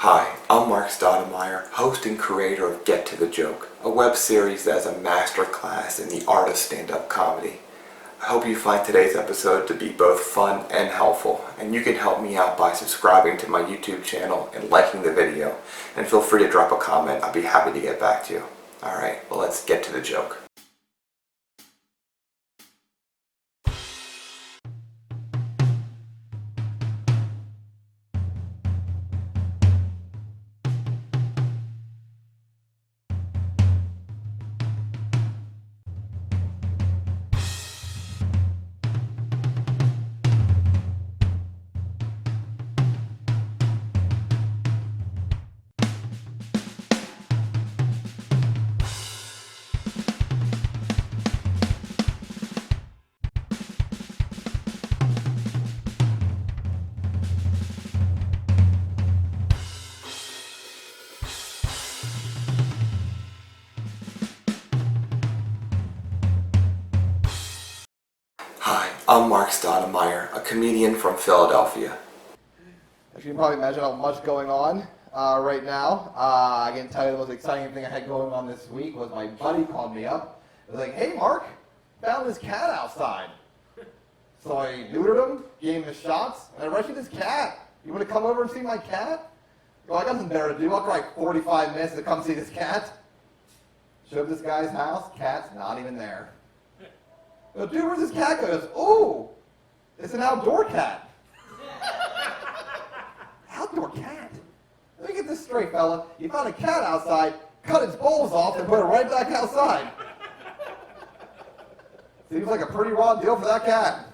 Hi, I'm Marc, host and creator of Get to the Joke, a web series that is a masterclass in the art of stand-up comedy. I hope you find today's episode to be both fun and helpful, and you can help me out by subscribing to my YouTube channel and liking the video, and feel free to drop a comment. I'll be happy to get back to you. Alright, well, let's get to the joke. Hi, I'm Marc, a comedian from Philadelphia. As you can probably imagine how much going on right now. I can tell you the most exciting thing I had going on this week was my buddy called me up. He was like, "Hey Marc, found this cat outside." So I neutered him, gave him his shots, and I rescued this cat. You want to come over and see my cat? Well, I got nothing better to do. I'll drive 45 minutes to come see this cat. Showed this guy's house, cat's not even there. I go, "Dude, where's this cat go?" He goes, "Oh, it's an outdoor cat." Outdoor cat? Let me get this straight, fella. You found a cat outside, cut its balls off, and put it right back outside. Seems like a pretty raw deal for that cat.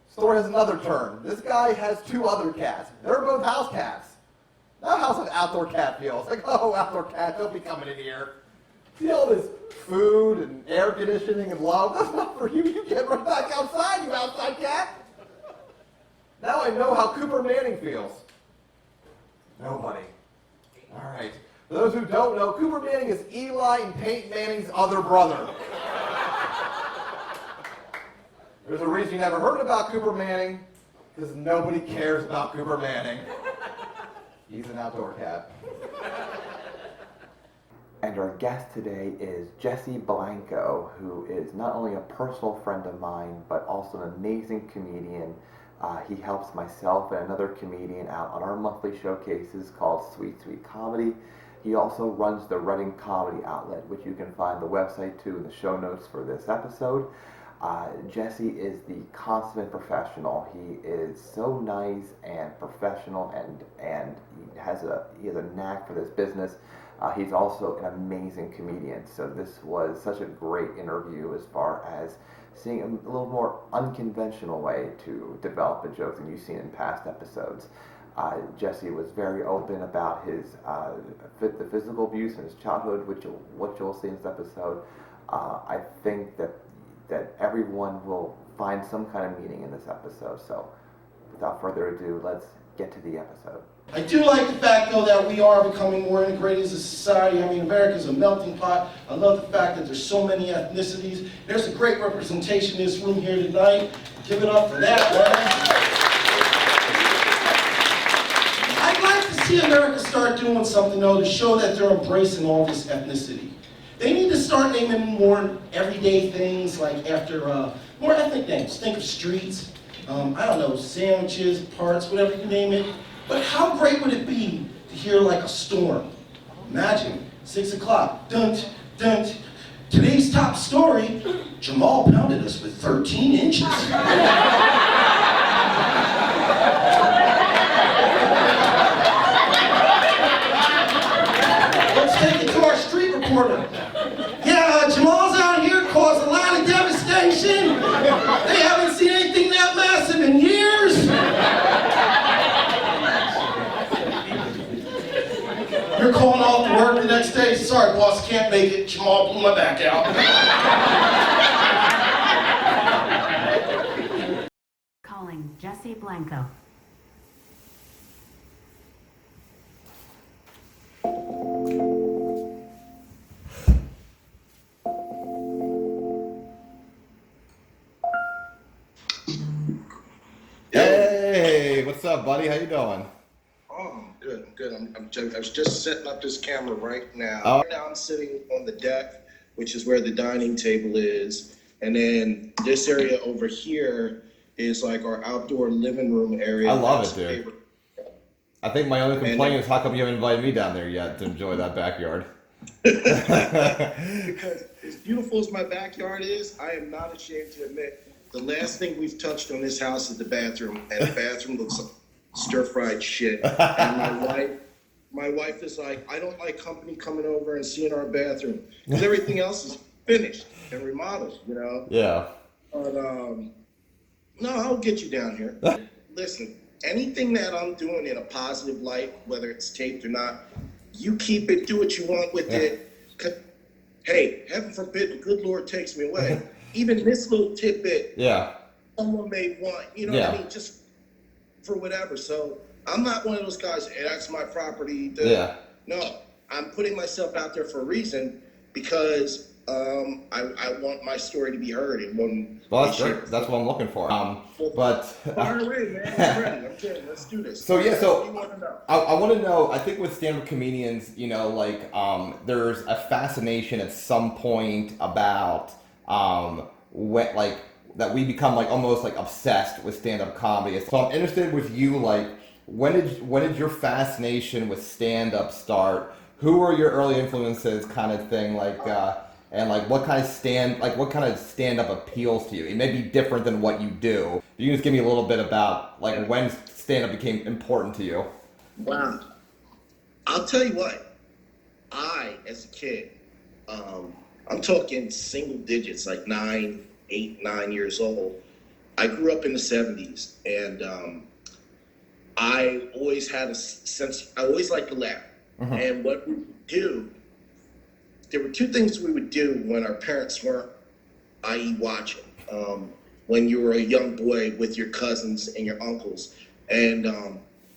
Story has another turn. This guy has two other cats. They're both house cats. Now how's an outdoor cat feel? It's like, "Oh, outdoor cat, don't be coming in here. See all this food and air conditioning and love? That's not for you. You get right back outside, you outside cat." Now I know how Cooper Manning feels. Nobody. All right. For those who don't know, Cooper Manning is Eli and Peyton Manning's other brother. There's a reason you never heard about Cooper Manning, because nobody cares about Cooper Manning. He's an outdoor cat. And our guest today is Blanco, who is not only a personal friend of mine, but also an amazing comedian. He helps myself and another comedian out on our monthly showcases called Sweet Sweet Comedy. He also runs the Reading Comedy Outlet, which you can find the website to in the show notes for this episode. Jesse is the consummate professional. He is so nice and professional, and he has a knack for this business. He's also an amazing comedian, so this was such a great interview as far as seeing a little more unconventional way to develop a joke than you've seen in past episodes. Jesse was very open about his the physical abuse in his childhood, which you'll see in this episode. I think that everyone will find some kind of meaning in this episode. So, without further ado, let's get to the episode. I do like the fact, though, that we are becoming more integrated as a society. I mean, America's a melting pot. I love the fact that there's so many ethnicities. There's a great representation in this room here tonight. Give it up for that, man. I'd like to see America start doing something, though, to show that they're embracing all this ethnicity. They need to start naming more everyday things, like after more ethnic names. Think of streets, I don't know, sandwiches, parts, whatever you name it. But how great would it be to hear like a storm? Imagine, 6 o'clock, dunt, dunt. Today's top story, Jamal pounded us with 13 inches. Let's take it to our street reporter. Yeah, Jamal's out here causing a lot of devastation. They haven't seen anything that massive in years. You're calling off to work the next day. "Sorry, boss, can't make it. Jamal blew my back out." Calling Jesse Blanco. Hey, what's up, buddy? How you doing? good. I was just setting up this camera right now. Right now I'm sitting on the deck, which is where the dining table is. And then this area over here is like our outdoor living room area. I love it, dude. Favorite. I think my only complaint is how come you haven't invited me down there yet to enjoy that backyard? Because as beautiful as my backyard is, I am not ashamed to admit the last thing we've touched on this house is the bathroom, and the bathroom looks like stir-fried shit. And my wife is like, I don't like company coming over and seeing our bathroom because everything else is finished and remodeled, you know. Yeah. But no, I'll get you down here. Listen, anything that I'm doing in a positive light, whether it's taped or not, you keep it, do what you want with it. Hey, heaven forbid the good Lord takes me away. Even this little tidbit, someone may want, you know what I mean, just for whatever. So I'm not one of those guys, hey, that's my property. No, I'm putting myself out there for a reason because I want my story to be heard in one. Well, that's great. That's what I'm looking for. But fire away, man. I'm ready. I'm kidding. Let's do this. So yeah, so what do you want to know? I want to know. I think with stand-up comedians, you know, like there's a fascination at some point about what like that we become like almost like obsessed with stand-up comedy. So I'm interested with you, like when did your fascination with stand-up start? Who were your early influences, kind of thing, like. And like what kind of stand-up appeals to you? It may be different than what you do. You can just give me a little bit about like when stand-up became important to you. Wow. I'll tell you what. I, as a kid, I'm talking single digits, like 9 years old. I grew up in the 70s, and I always had a sense. I always liked to laugh, and what we would do. There were two things we would do when our parents weren't, i.e. watching, when you were a young boy with your cousins and your uncles. And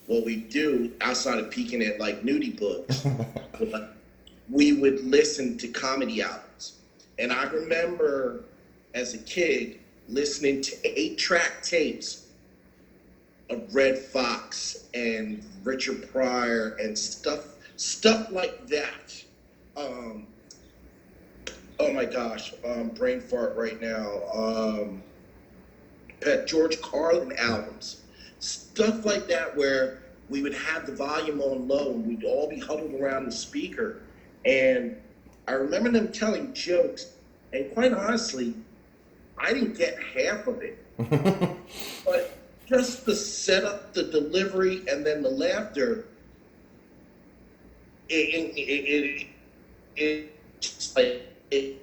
what we do, outside of peeking at like nudie books, we would listen to comedy albums. And I remember as a kid listening to 8-track tapes of Red Fox and Richard Pryor and stuff like that. Oh my gosh, brain fart right now. George Carlin albums, stuff like that, where we would have the volume on low and we'd all be huddled around the speaker. And I remember them telling jokes, and quite honestly, I didn't get half of it. But just the setup, the delivery, and then the laughter, it just like, it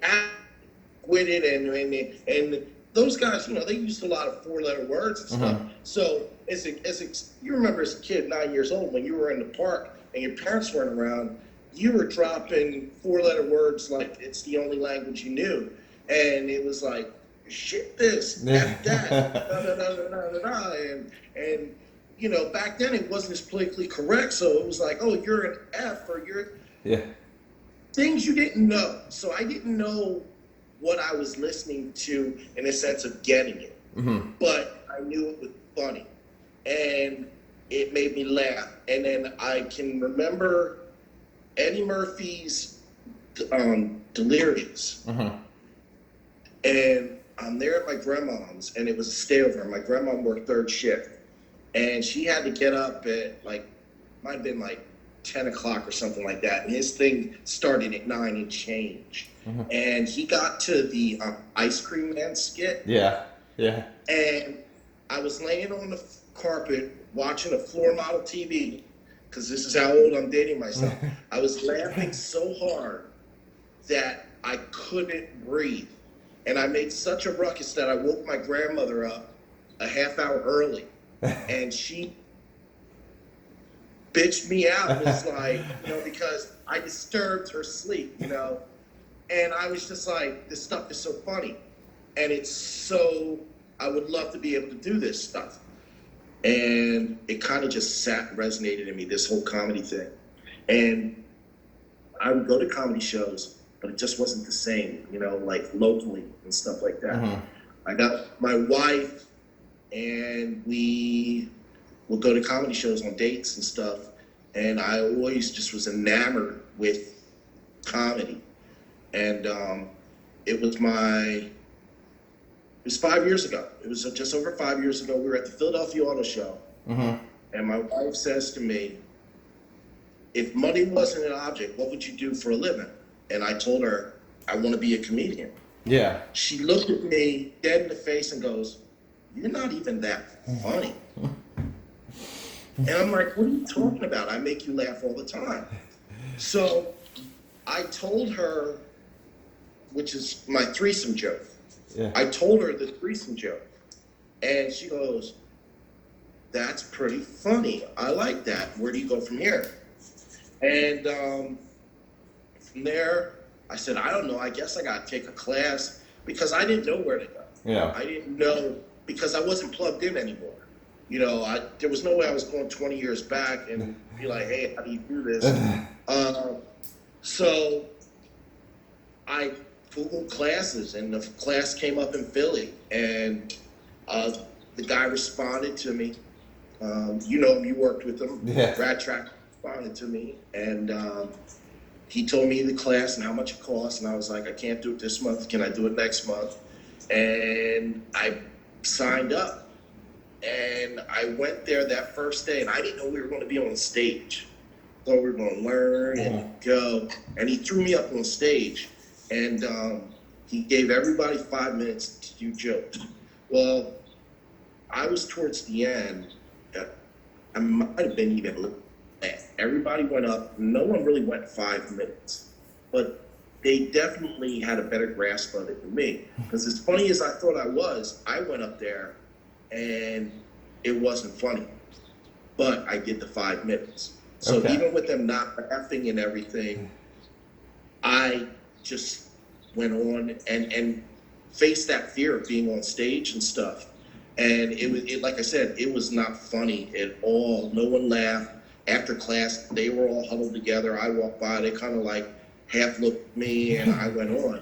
with it, and those guys, you know, they used a lot of 4-letter words and stuff. So you remember as a kid, 9 years old, when you were in the park and your parents weren't around, you were dropping 4-letter words like it's the only language you knew, and it was like shit this, F that, da, da, da, da, da, da, and you know, back then it wasn't as politically correct, so it was like, oh, you're an F or you're things you didn't know. So I didn't know what I was listening to in a sense of getting it. But I knew it was funny. And it made me laugh. And then I can remember Eddie Murphy's Delirious. And I'm there at my grandmom's, and it was a stayover. My grandma worked third shift. And she had to get up at might have been 10 o'clock or something like that, and his thing started at 9 and change. And he got to the ice cream man skit. And I was laying on the carpet watching a floor model TV, because this is how old I'm dating myself. I was laughing so hard that I couldn't breathe, and I made such a ruckus that I woke my grandmother up a half hour early, and she bitched me out. It was like, you know, because I disturbed her sleep, you know, and I was just like, this stuff is so funny, and I would love to be able to do this stuff. And it kind of just resonated in me, this whole comedy thing. And I would go to comedy shows, but it just wasn't the same, you know, like locally and stuff like that. I got my wife, and we would go to comedy shows on dates and stuff. and I always just was enamored with comedy. And it was 5 years ago. It was just over 5 years ago. We were at the Philadelphia Auto Show, and my wife says to me, if money wasn't an object, what would you do for a living? And I told her, I want to be a comedian. Yeah. She looked at me dead in the face and goes, you're not even that funny. And I'm like, what are you talking about? I make you laugh all the time. So I told her, which is my threesome joke. Yeah. I told her the threesome joke. And she goes, that's pretty funny. I like that. Where do you go from here? And from there, I said, I don't know. I guess I got to take a class because I didn't know where to go. Yeah. I didn't know because I wasn't plugged in anymore. You know, there was no way I was going 20 years back and be like, hey, how do you do this? So I Googled classes, and the class came up in Philly, and the guy responded to me. You know him, you worked with him. Yeah. Brad Track responded to me, and he told me the class and how much it cost, and I was like, I can't do it this month. Can I do it next month? And I signed up. And I went there that first day, and I didn't know we were going to be on stage. Thought we were going to learn and go. And he threw me up on stage, and he gave everybody 5 minutes to do jokes. Well, I was towards the end. I might have been even late. Everybody went up. No one really went 5 minutes, but they definitely had a better grasp of it than me. Because as funny as I thought I was, I went up there, and it wasn't funny, but I did the 5 minutes. So even with them not laughing and everything, I just went on and faced that fear of being on stage and stuff. And it like I said, it was not funny at all. No one laughed. After class, they were all huddled together. I walked by, they kind of like half looked at me, and I went on.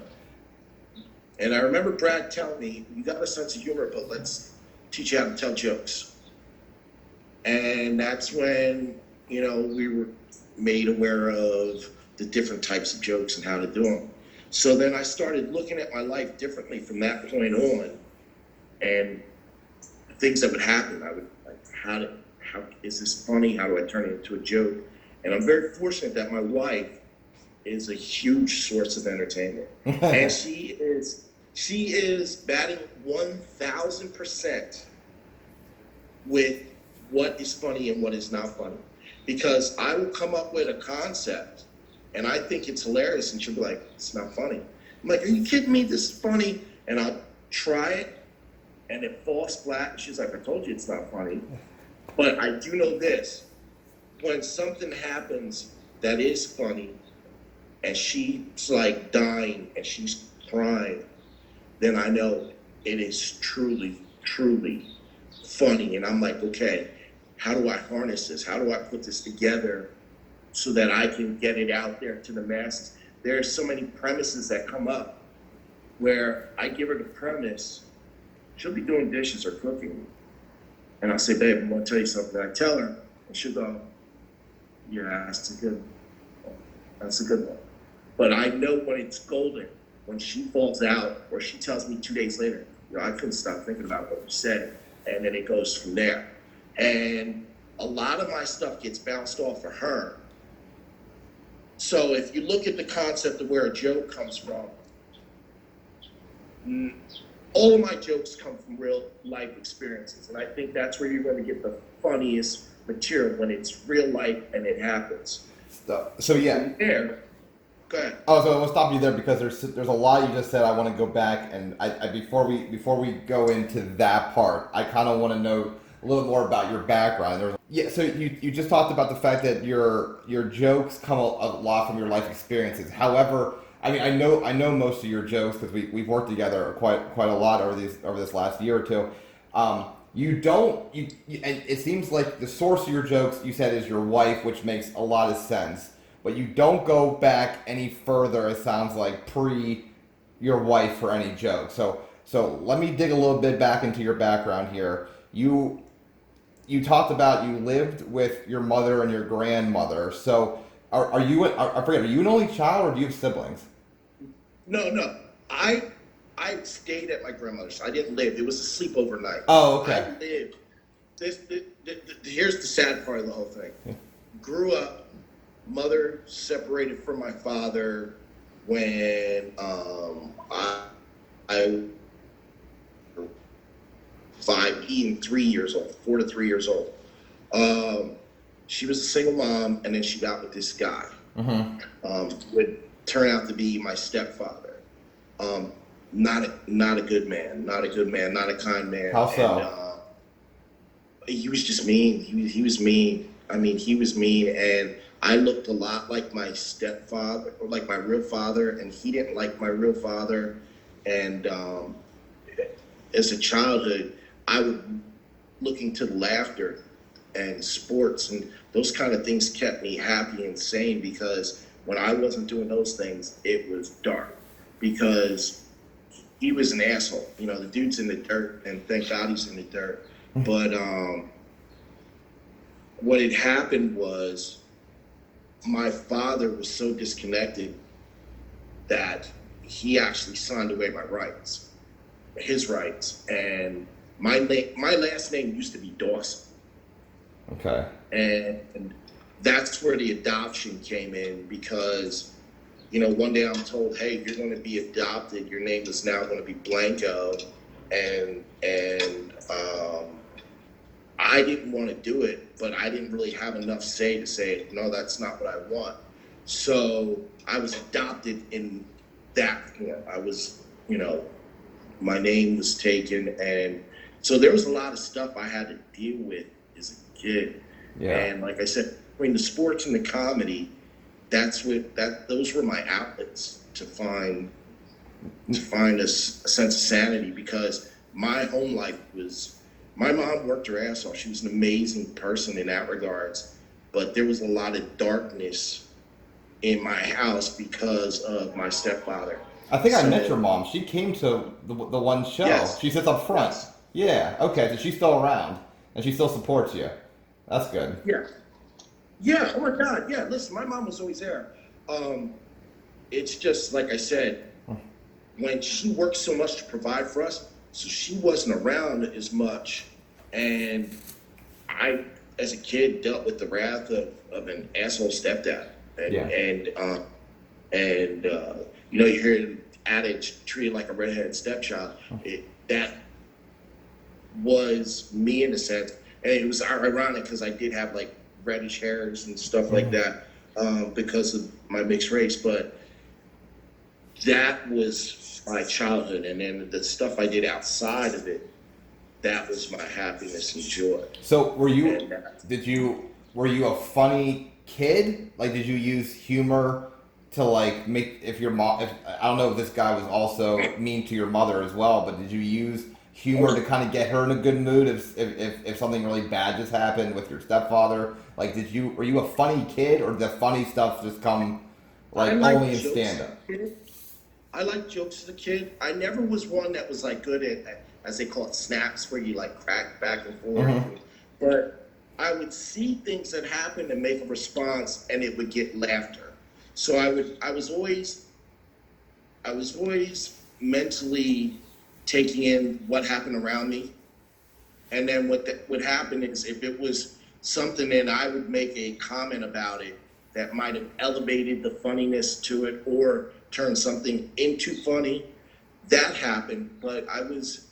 And I remember Brad telling me, you got a sense of humor, but let's teach you how to tell jokes. And that's when, you know, we were made aware of the different types of jokes and how to do them. So then I started looking at my life differently from that point on, and things that would happen. I would like, how is this funny? How do I turn it into a joke? And I'm very fortunate that my wife is a huge source of entertainment. And she is batting 1,000% with what is funny and what is not funny. Because I will come up with a concept and I think it's hilarious, and she'll be like, it's not funny. I'm like, are you kidding me? This is funny. And I'll try it and it falls flat. And she's like, I told you it's not funny. But I do know this. When something happens that is funny and she's like dying and she's crying, then I know it is truly, truly funny. And I'm like, okay, how do I harness this? How do I put this together so that I can get it out there to the masses? There are so many premises that come up where I give her the premise, she'll be doing dishes or cooking. And I'll say, babe, I'm gonna tell you something. I tell her, and she'll go, yeah, that's a good one. That's a good one. But I know when it's golden, when she falls out, or she tells me 2 days later, you know, I couldn't stop thinking about what you said, and then it goes from there. And a lot of my stuff gets bounced off of her. So if you look at the concept of where a joke comes from, all of my jokes come from real life experiences. And I think that's where you're going to get the funniest material, when it's real life and it happens. So yeah. There. Go ahead. Oh, so we'll stop you there because there's a lot you just said. I want to go back, and I before we go into that part, I kind of want to know a little more about your background. So you just talked about the fact that your jokes come a lot from your life experiences. However, I mean, I know most of your jokes because we've worked together quite a lot over this last year or two. And it seems like the source of your jokes, you said, is your wife, which makes a lot of sense. But you don't go back any further, it sounds like, pre your wife for any jokes. So let me dig a little bit back into your background here. you talked about you lived with your mother and your grandmother. So are you? I forget. Are you an only child, or do you have siblings? No. I stayed at my grandmother's. I didn't live. It was a sleepover night. Oh, okay. I lived. Here's the sad part of the whole thing. Grew up, mother separated from my father when I 3 years old, 4 to 3 years old. She was a single mom, and then she got with this guy. Would turn out to be my stepfather. Not a good man, not a kind man. How so? And, he was just mean. He was mean. I mean, he was mean, and I looked a lot like my stepfather, or like my real father, and he didn't like my real father. And as a childhood, I would looking to laughter and sports, and those kind of things kept me happy and sane, because when I wasn't doing those things, it was dark, because he was an asshole. You know, the dude's in the dirt, and thank God he's in the dirt. But what had happened was my father was so disconnected that he actually signed away my rights, his rights. And my last name used to be Dawson. Okay. And that's where the adoption came in, because, you know, one day I'm told, hey, you're going to be adopted. Your name is now going to be Blanco. And I didn't want to do it, but I didn't really have enough say to say, no, that's not what I want. So I was adopted in that form. I was, you know, my name was taken. And so there was a lot of stuff I had to deal with as a kid. Yeah. And like I said, between the sports and the comedy, those were my outlets to find a sense of sanity, because my home life was, my mom worked her ass off. She was an amazing person in that regards, but there was a lot of darkness in my house because of my stepfather. I think I met your mom. She came to the one show. Yes. She sits up front. Yes. Yeah. Okay. So she's still around, and she still supports you. That's good. Yeah. Yeah. Oh my God. Yeah. Listen, my mom was always there. It's just like I said, when she worked so much to provide for us, so she wasn't around as much, and I, as a kid, dealt with the wrath of an asshole stepdad. And you know, you hear the adage, treated like a redheaded stepchild. That was me in a sense, and it was ironic because I did have like reddish hairs and stuff like that because of my mixed race, but that was my childhood, and then the stuff I did outside of it, that was my happiness and joy. So were you a funny kid? Like, did you use humor to like make, if your mom, I don't know if this guy was also mean to your mother as well, but did you use humor to kind of get her in a good mood if something really bad just happened with your stepfather? Like, were you a funny kid, or did the funny stuff just come like only in stand-up? I like jokes as a kid. I never was one that was like good at, as they call it, snaps, where you like crack back and forth. But I would see things that happened and make a response, and it would get laughter. So I was always mentally taking in what happened around me. And then what would happen is, if it was something, then I would make a comment about it that might have elevated the funniness to it or turned something into funny. That happened. But I was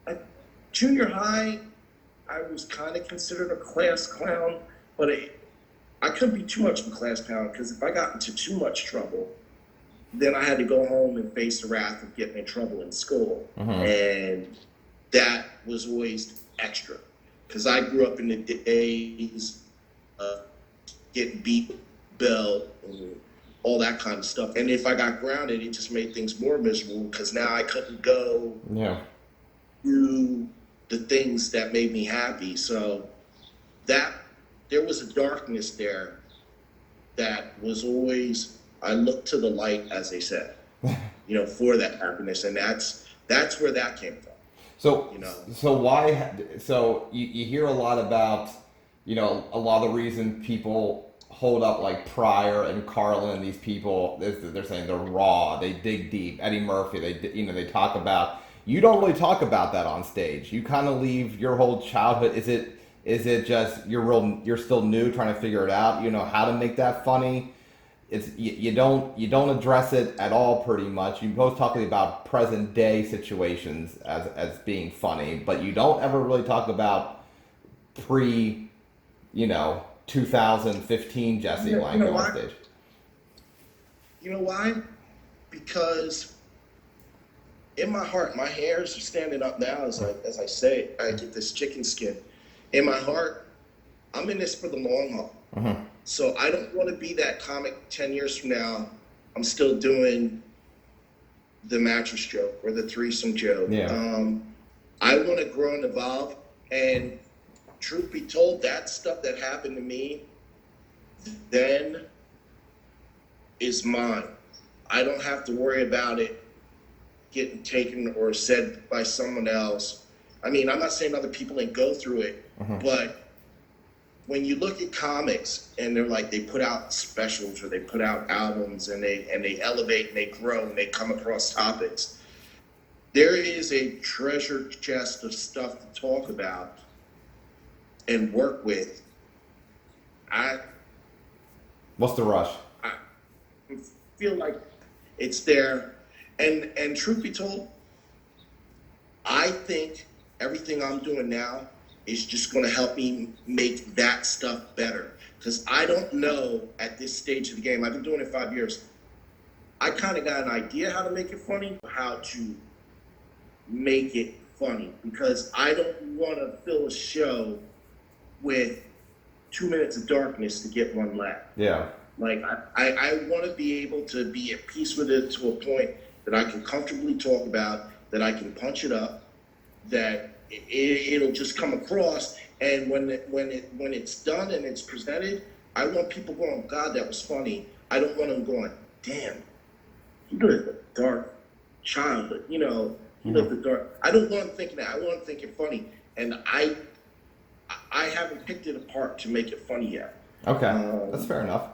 at junior high, I was kind of considered a class clown, but I couldn't be too much of a class clown, because if I got into too much trouble, then I had to go home and face the wrath of getting in trouble in school. And that was always extra, because I grew up in the days of getting beat, belt, and all that kind of stuff. And if I got grounded, it just made things more miserable, because now I couldn't go do the things that made me happy. So that there was a darkness there that was always, I looked to the light, as they said, you know, for that happiness. And that's where that came from. So, you know. so you hear a lot about, a lot of the reason people hold up like Pryor and Carlin and these people, they're saying they're raw, they dig deep. Eddie Murphy, they talk about. You don't really talk about that on stage. You kind of leave your whole childhood. Is it just you're still new, trying to figure it out? You know how to make that funny. You don't address it at all pretty much. You both talking about present day situations as being funny, but you don't ever really talk about pre 2015 Jesse Blanco on stage. You know why? Because in my heart, my hairs are standing up now as I say, I get this chicken skin. In my heart, I'm in this for the long haul. Mm-hmm. So I don't want to be that comic 10 years from now. I'm still doing the mattress joke or the threesome joke. Yeah. I want to grow and evolve. And truth be told, that stuff that happened to me then is mine. I don't have to worry about it getting taken or said by someone else. I mean, I'm not saying other people ain't go through it, Mm-hmm. but when you look at comics and they're like, they put out specials or they put out albums and they elevate and they grow and they come across topics, there is a treasure chest of stuff to talk about and work with. What's the rush? I feel like it's there. And truth be told, I think everything I'm doing now is just going to help me make that stuff better. Because I don't know at this stage of the game, I've been doing it 5 years, I kind of got an idea how to make it funny, how to make it funny. Because I don't want to fill a show with 2 minutes of darkness to get one laugh. Yeah. Like, I want to be able to be at peace with it to a point that I can comfortably talk about, that I can punch it up, that it'll just come across, and when it's done and it's presented, I want people going, God, that was funny. I don't want them going, damn, he lived a dark childhood, he lived a dark. I don't want them thinking that. I want them thinking funny, and I haven't picked it apart to make it funny yet. Okay, that's fair enough.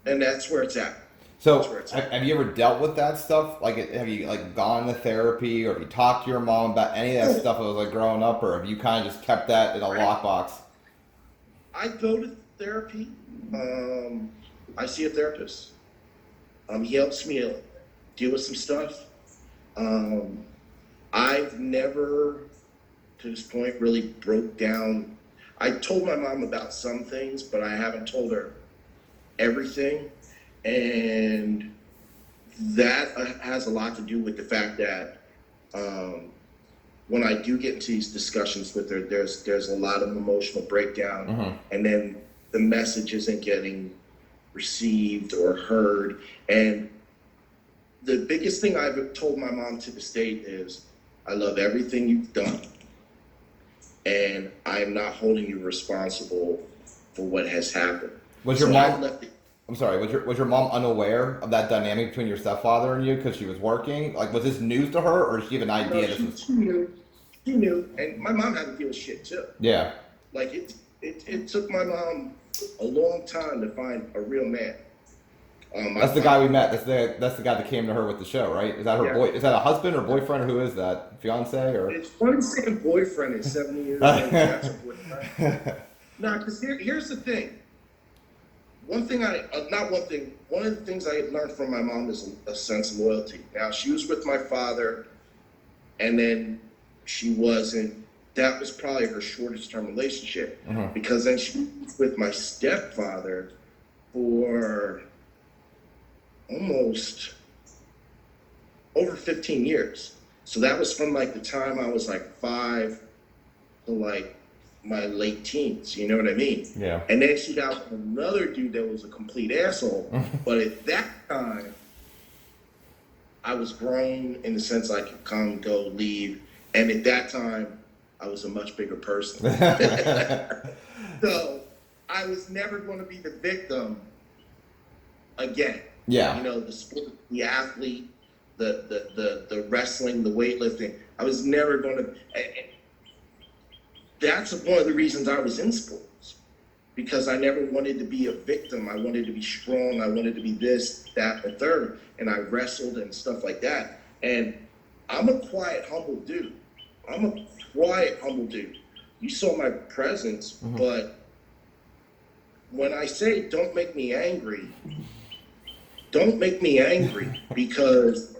And that's where it's at. So, have you ever dealt with that stuff? Like, have you gone to therapy, or have you talked to your mom about any of that stuff that was growing up, or have you kind of just kept that in a lockbox? I go to therapy. I see a therapist. He helps me deal with some stuff. I've never, to this point, really broke down. I told my mom about some things, but I haven't told her everything. And that has a lot to do with the fact that when I do get into these discussions with her, there's a lot of emotional breakdown, Mm-hmm. and then the message isn't getting received or heard. And the biggest thing I've told my mom to this date is, I love everything you've done, and I am not holding you responsible for what has happened. Was your mom? I'm sorry. Was your mom unaware of that dynamic between your stepfather and you because she was working? Like, was this news to her, or did she have an idea? She knew. She knew, and my mom had to deal with shit too. Yeah. Like it took my mom a long time to find a real man. That's the guy we met. That's the guy that came to her with the show, right? Is that her boy? Is that a husband or boyfriend? Or who is that? Fiance or? It's funny saying boyfriend is 70 years old. That's her boyfriend. Now, because here's the thing. One of the things I learned from my mom is a sense of loyalty. Now, she was with my father, and then she wasn't. That was probably her shortest term relationship, Mm-hmm. because then she was with my stepfather for almost over 15 years. So that was from the time I was 5 to my late teens, you know what I mean? Yeah. And then she got another dude that was a complete asshole. But at that time, I was grown in the sense I could come, go, leave. And at that time, I was a much bigger person. So I was never going to be the victim again. Yeah. The sport, the athlete, the wrestling, the weightlifting. I was never going to. That's one of the reasons I was in sports, because I never wanted to be a victim. I wanted to be strong. I wanted to be this, that, and the third. And I wrestled and stuff like that. And I'm a quiet, humble dude. You saw my presence, but when I say don't make me angry, because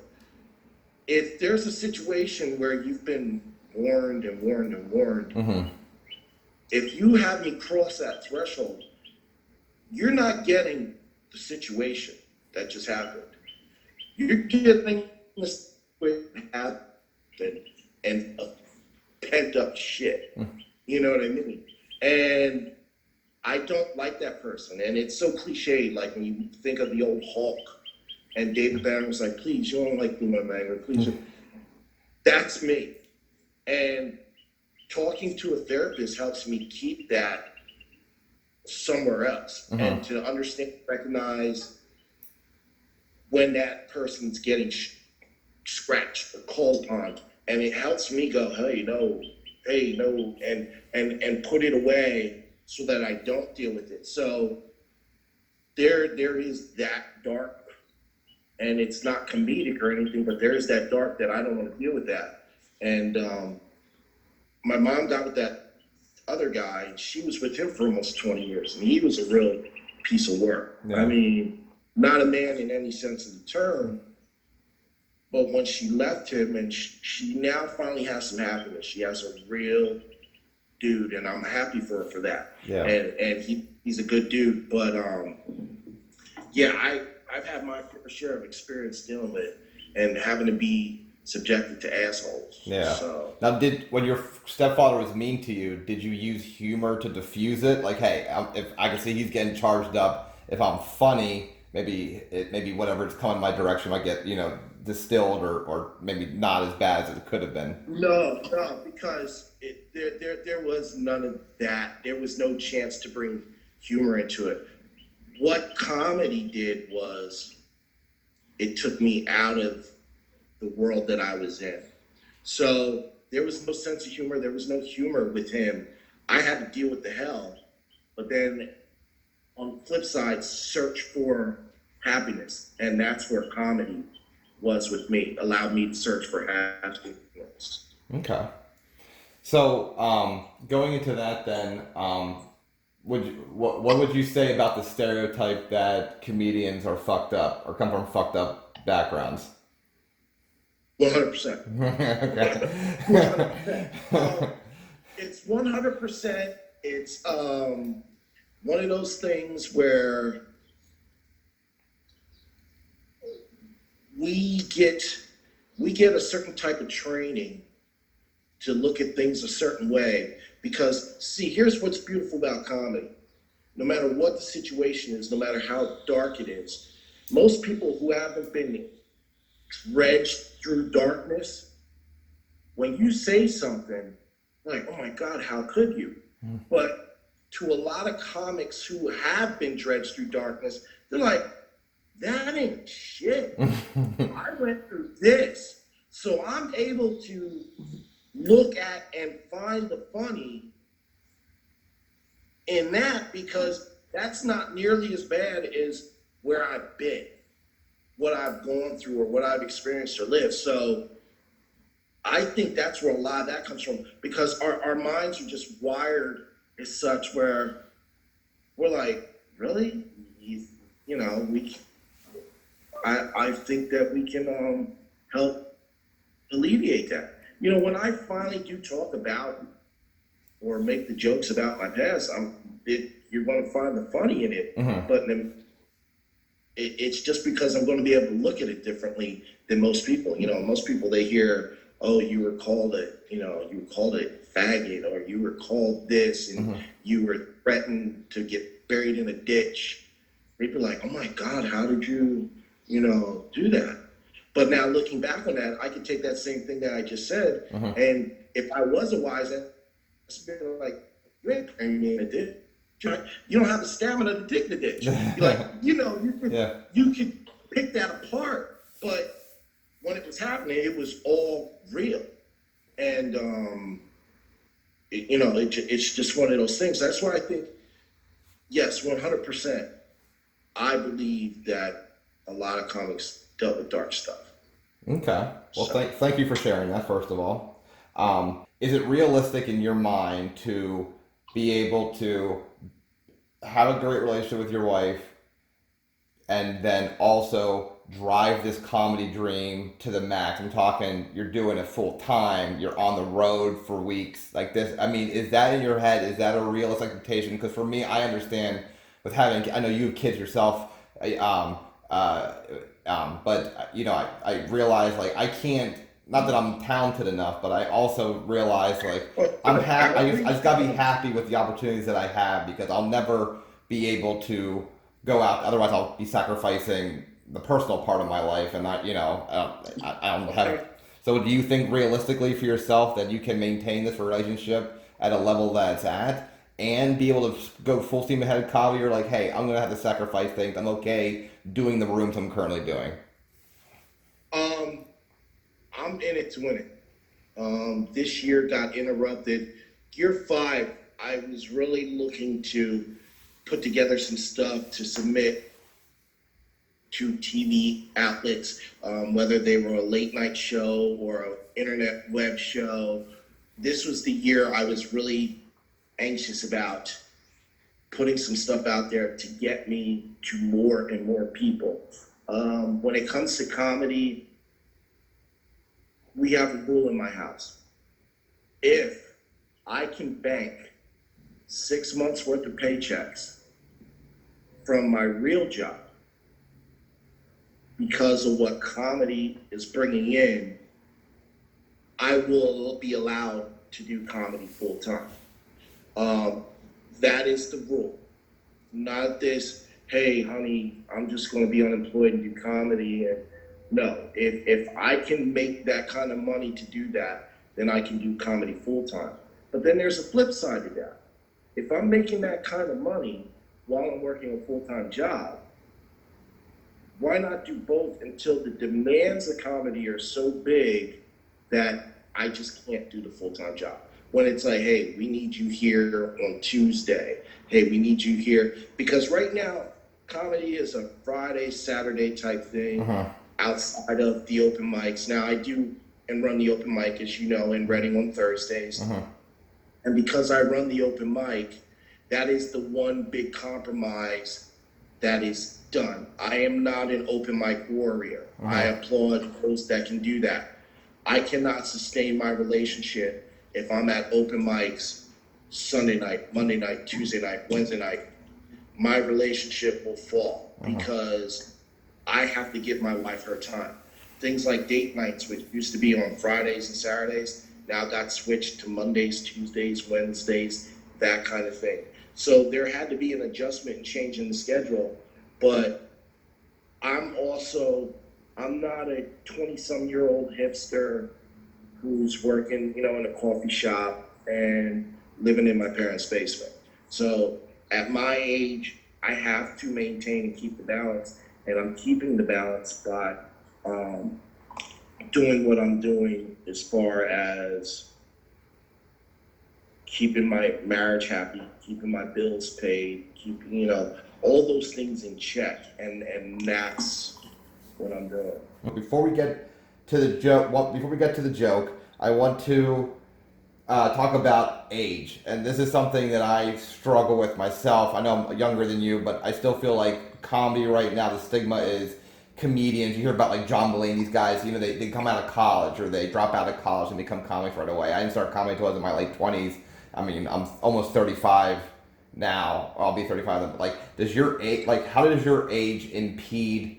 if there's a situation where you've been warned, if you have me cross that threshold, you're not getting the situation that just happened. You're getting this happened and pent up shit. You know what I mean? And I don't like that person. And it's so cliched, like when you think of the old Hulk and David Banner was like, please, you don't like me, my man, please. That's me. And talking to a therapist helps me keep that somewhere else and to understand, recognize when that person's getting scratched or called upon. And it helps me go, hey, no, and put it away so that I don't deal with it. So there is that dark, and it's not comedic or anything, but there is that dark that I don't want to deal with that. And my mom got with that other guy, and she was with him for almost 20 years, and he was a real piece of work. Yeah. I mean, not a man in any sense of the term, but when she left him, and she now finally has some happiness. She has a real dude, and I'm happy for her for that. Yeah. And he's a good dude, but yeah, I've had my fair share of experience dealing with it and having to be subjected to assholes. Yeah. So now, when your stepfather was mean to you, did you use humor to diffuse it? Like, hey, if I can see he's getting charged up, if I'm funny, maybe whatever's coming my direction might get, distilled or maybe not as bad as it could have been. No, because there was none of that. There was no chance to bring humor into it. What comedy did was it took me out of the world that I was in. So there was no sense of humor. There was no humor with him. I had to deal with the hell, but then on the flip side, search for happiness. And that's where comedy was with me, allowed me to search for happiness. Okay. So going into that then, what would you say about the stereotype that comedians are fucked up or come from fucked up backgrounds? 100%. Okay. 100%. It's 100%. It's one of those things where we get a certain type of training to look at things a certain way. Because, see, here's what's beautiful about comedy. No matter what the situation is, no matter how dark it is, most people who haven't been dredged through darkness, when you say something, like, oh my God, how could you? But to a lot of comics who have been dredged through darkness, they're like, that ain't shit. I went through this. So I'm able to look at and find the funny in that, because that's not nearly as bad as where I've been, what I've gone through, or what I've experienced or lived. So I think that's where a lot of that comes from, because our minds are just wired as such where we're like, really? I think that we can help alleviate that. When I finally do talk about or make the jokes about my past, you're going to find the funny in it. But it's just because I'm going to be able to look at it differently than most people. Most people, they hear, oh, you were called a faggot, or you were called this, and you were threatened to get buried in a ditch. They'd be like, oh my God, how did you, do that? But now looking back on that, I could take that same thing that I just said, and if I was a wise ass, like, you ain't burying me in a ditch. You don't have the stamina to dig the ditch. You could pick that apart, but when it was happening, it was all real. And it's just one of those things. That's why I think, yes, 100%. I believe that a lot of comics dealt with dark stuff. Okay. Well, So, thank you for sharing that, first of all. Is it realistic in your mind to be able to have a great relationship with your wife and then also drive this comedy dream to the max? I'm talking, you're doing it full time, you're on the road for weeks like this. I mean, is that in your head? Is that a realistic expectation? Because for me, I understand with having, I know you have kids yourself, uh, but I realize like I can't. Not that I'm talented enough, but I also realize like I just gotta be happy with the opportunities that I have because I'll never be able to go out. Otherwise, I'll be sacrificing the personal part of my life, and I don't have. So, do you think realistically for yourself that you can maintain this relationship at a level that it's at, and be able to go full steam ahead of comedy? Or like, hey, I'm gonna have to sacrifice things. I'm okay doing the rooms I'm currently doing. um, I'm in it to win it. This year got interrupted. Year 5, I was really looking to put together some stuff to submit to TV outlets, whether they were a late night show or an internet web show. This was the year I was really anxious about putting some stuff out there to get me to more and more people. When it comes to comedy, we have a rule in my house. If I can bank 6 months worth of paychecks from my real job because of what comedy is bringing in, I will be allowed to do comedy full time. That is the rule. Not this, hey, honey, I'm just going to be unemployed and do comedy. And no, if I can make that kind of money to do that, then I can do comedy full time. But then there's a flip side to that. If I'm making that kind of money while I'm working a full time job, why not do both until the demands of comedy are so big that I just can't do the full time job? When it's like, hey, we need you here on Tuesday. Hey, we need you here. Because right now, comedy is a Friday, Saturday type thing outside of the open mics. Now, I do and run the open mic, as you know, in Reading on Thursdays. And because I run the open mic, that is the one big compromise that is done. I am not an open mic warrior. I applaud those that can do that. I cannot sustain my relationship if I'm at open mics Sunday night, Monday night, Tuesday night, Wednesday night. My relationship will fall because I have to give my wife her time. Things like date nights, which used to be on Fridays and Saturdays, now got switched to Mondays, Tuesdays, Wednesdays, that kind of thing. So there had to be an adjustment and change in the schedule, but I'm not a 20-some-year-old hipster who's working, in a coffee shop and living in my parents' basement. So at my age, I have to maintain and keep the balance, and I'm keeping the balance by doing what I'm doing as far as keeping my marriage happy, keeping my bills paid, keeping, all those things in check, and that's what I'm doing. Before we get to the joke, I want to talk about age, and this is something that I struggle with myself. I know I'm younger than you, but I still feel like comedy right now, the stigma is comedians. You hear about like John Mulaney, these guys, they come out of college or they drop out of college and become comics right away. I didn't start comedy until I was in my late 20s. I mean, I'm almost 35 now. I'll be 35. Like, how does your age impede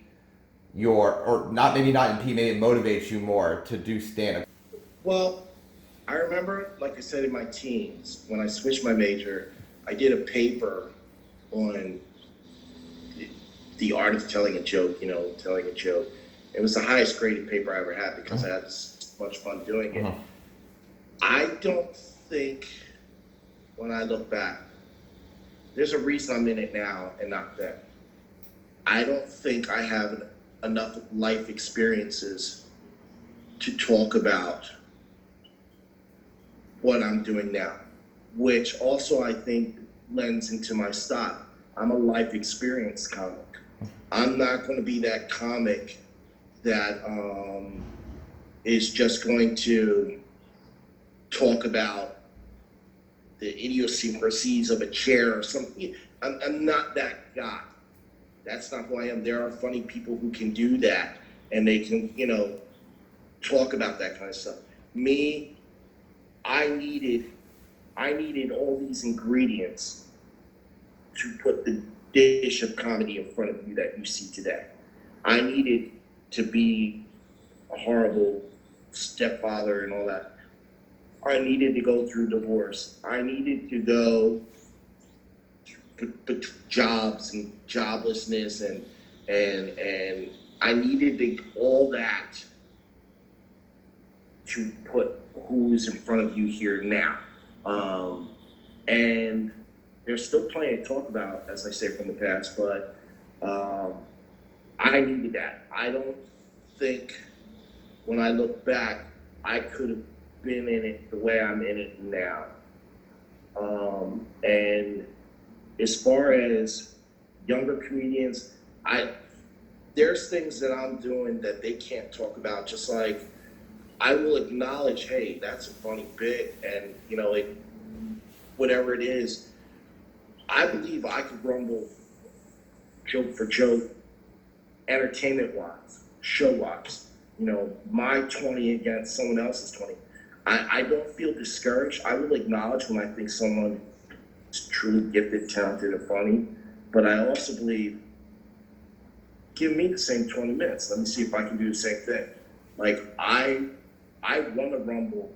or not, maybe not impede, maybe it motivates you more to do stand-up? Well, I remember, like I said, in my teens, when I switched my major, I did a paper on the art of telling a joke, telling a joke. It was the highest graded paper I ever had because I had so much fun doing it. I don't think, when I look back, there's a reason I'm in it now and not then. I don't think I have enough life experiences to talk about what I'm doing now, which also I think lends into my style. I'm a life experience comic. I'm not going to be that comic that is just going to talk about the idiosyncrasies of a chair or something. I'm not that guy. That's not who I am. There are funny people who can do that, and they can, talk about that kind of stuff. Me, I needed all these ingredients to put the dish of comedy in front of you that you see today. I needed to be a horrible stepfather and all that. I needed to go through divorce. I needed to go jobs and joblessness and I needed all that to put who's in front of you here now. And there's still plenty to talk about, as I say, from the past, but I needed that. I don't think when I look back, I could have been in it the way I'm in it now. And as far as younger comedians, there's things that I'm doing that they can't talk about, just like I will acknowledge, hey, that's a funny bit, and whatever it is, I believe I could rumble joke for joke, entertainment-wise, show-wise. My 20 against someone else's 20. I don't feel discouraged. I will acknowledge when I think someone is truly gifted, talented, and funny, but I also believe, give me the same 20 minutes. Let me see if I can do the same thing. Like, I want to rumble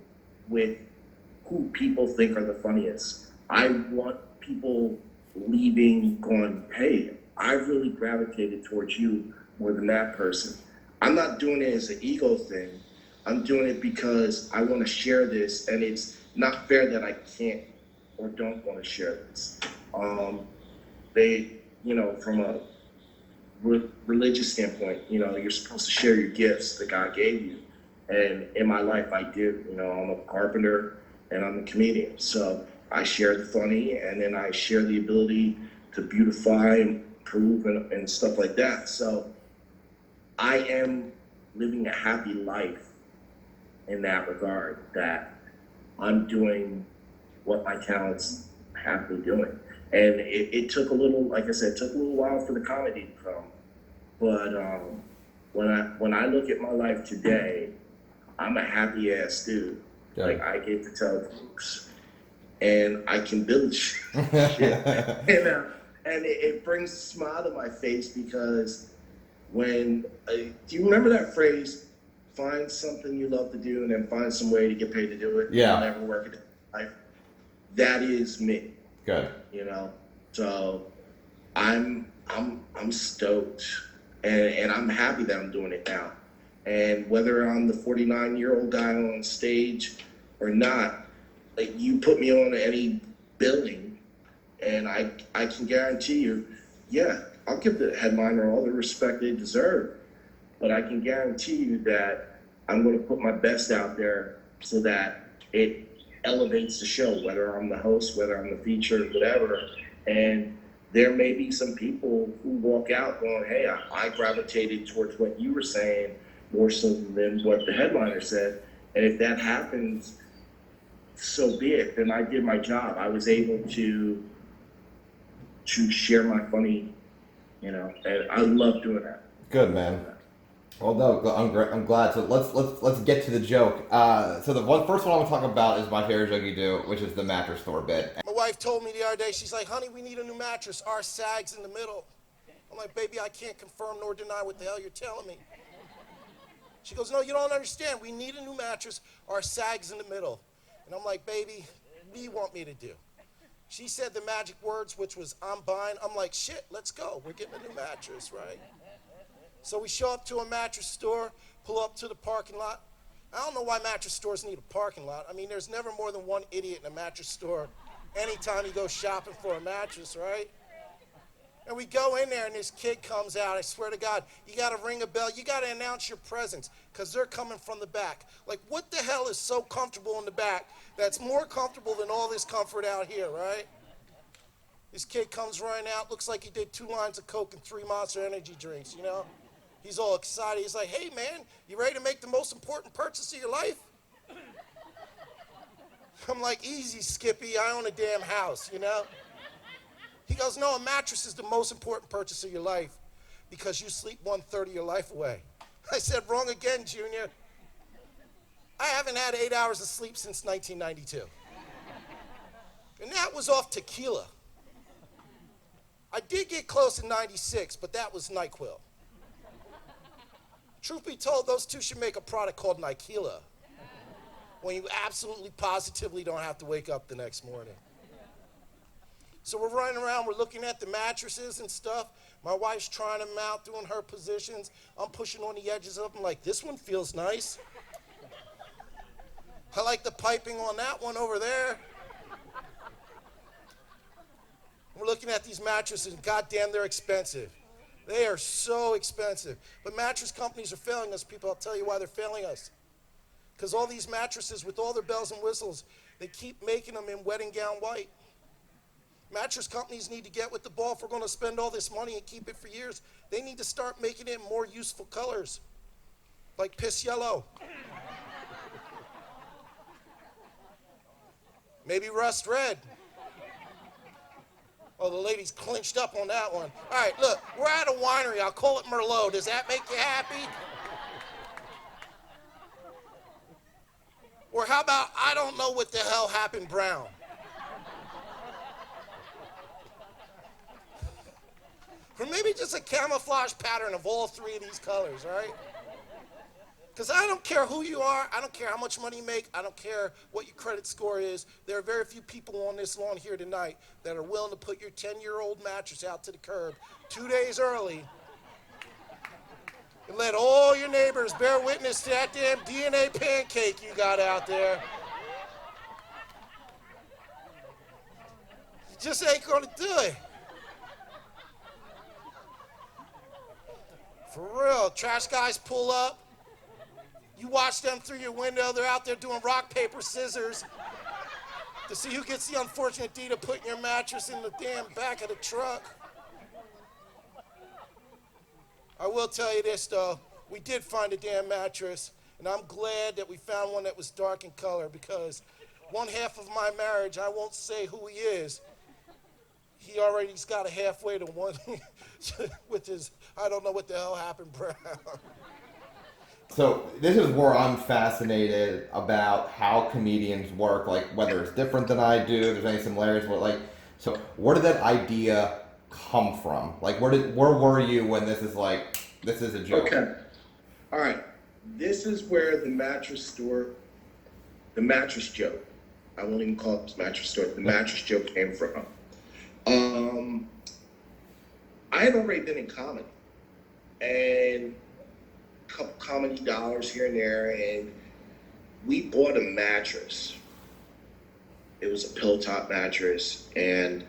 with who people think are the funniest. I want people leaving going, hey, I really gravitated towards you more than that person. I'm not doing it as an ego thing. I'm doing it because I want to share this, and it's not fair that I can't or don't want to share this. From a religious standpoint, you're supposed to share your gifts that God gave you. And in my life, I did. I'm a carpenter and I'm a comedian. So I share the funny, and then I share the ability to beautify and improve and stuff like that. So I am living a happy life in that regard, that I'm doing what my talents have me doing. And it took a little, like I said, it took a little while for the comedy to come. But when I look at my life today, I'm a happy ass dude. Yeah. Like, I get to tell jokes, and I can build shit. And it brings a smile to my face, because do you remember that phrase, find something you love to do and then find some way to get paid to do it? Yeah. You'll never work it in life. That is me. Good. So I'm stoked, and I'm happy that I'm doing it now. And whether I'm the 49-year-old guy on stage or not, like, you put me on any billing, and I can guarantee you, yeah, I'll give the headliner all the respect they deserve. But I can guarantee you that I'm going to put my best out there so that it elevates the show, whether I'm the host, whether I'm the feature, whatever. And there may be some people who walk out going, hey, I gravitated towards what you were saying more so than what the headliner said. And if that happens, so be it. Then I did my job. I was able to share my funny, and I love doing that. Good, man. Well, no, I'm glad. So let's get to the joke. So the first one I want to talk about is my favorite joke you do, which is the mattress store bit. My wife told me the other day, she's like, honey, we need a new mattress. Ours sags in the middle. I'm like, baby, I can't confirm nor deny what the hell you're telling me. She goes, no, you don't understand. We need a new mattress. Our sags in the middle. And I'm like, baby, what do you want me to do? She said the magic words, which was, I'm buying. I'm like, shit, let's go. We're getting a new mattress, right? So we show up to a mattress store, pull up to the parking lot. I don't know why mattress stores need a parking lot. I mean, there's never more than one idiot in a mattress store anytime you go shopping for a mattress, right? And we go in there, and this kid comes out. I swear to God, you got to ring a bell. You got to announce your presence because they're coming from the back. Like, what the hell is so comfortable in the back that's more comfortable than all this comfort out here, right? This kid comes running out, looks like he did 2 lines of Coke and 3 Monster Energy drinks, you know? He's all excited. He's like, hey, man, you ready to make the most important purchase of your life? I'm like, easy, Skippy. I own a damn house, you know? He goes, no, a mattress is the most important purchase of your life because you sleep 1/3 of your life away. I said, wrong again, Junior. I haven't had 8 hours of sleep since 1992. And that was off tequila. I did get close in 96, but that was NyQuil. Truth be told, those two should make a product called Nyquila when you absolutely positively don't have to wake up the next morning. So we're running around, we're looking at the mattresses and stuff. My wife's trying them out, doing her positions. I'm pushing on the edges of them like, this one feels nice. I like the piping on that one over there. We're looking at these mattresses, and goddamn, they're expensive. They are so expensive. But mattress companies are failing us, people. I'll tell you why they're failing us. Because all these mattresses, with all their bells and whistles, they keep making them in wedding gown white. Mattress companies need to get with the ball if we're going to spend all this money and keep it for years. They need to start making it in more useful colors, like piss yellow. Maybe rust red. Oh, the lady's clinched up on that one. All right, look, we're at a winery. I'll call it Merlot. Does that make you happy? Or how about, I don't know what the hell happened, brown? Or maybe just a camouflage pattern of all 3 of these colors, right? Because I don't care who you are, I don't care how much money you make, I don't care what your credit score is. There are very few people on this lawn here tonight that are willing to put your 10-year-old mattress out to the curb 2 days early and let all your neighbors bear witness to that damn DNA pancake you got out there. You just ain't gonna do it. For real, trash guys pull up. You watch them through your window. They're out there doing rock, paper, scissors to see who gets the unfortunate deed of putting your mattress in the damn back of the truck. I will tell you this, though. We did find a damn mattress, and I'm glad that we found one that was dark in color because one half of my marriage, I won't say who he is, he already's got a halfway to one with his, I don't know what the hell happened, brown. So this is where I'm fascinated about how comedians work, like whether it's different than I do, if there's any similarities, but like, so where did that idea come from? Like, where were you when this is a joke? Okay. All right. This is where the mattress joke, I won't even call it the mattress store, the mattress joke came from. I had already been in comedy, and a couple comedy dollars here and there, and we bought a mattress. It was a pillow top mattress, and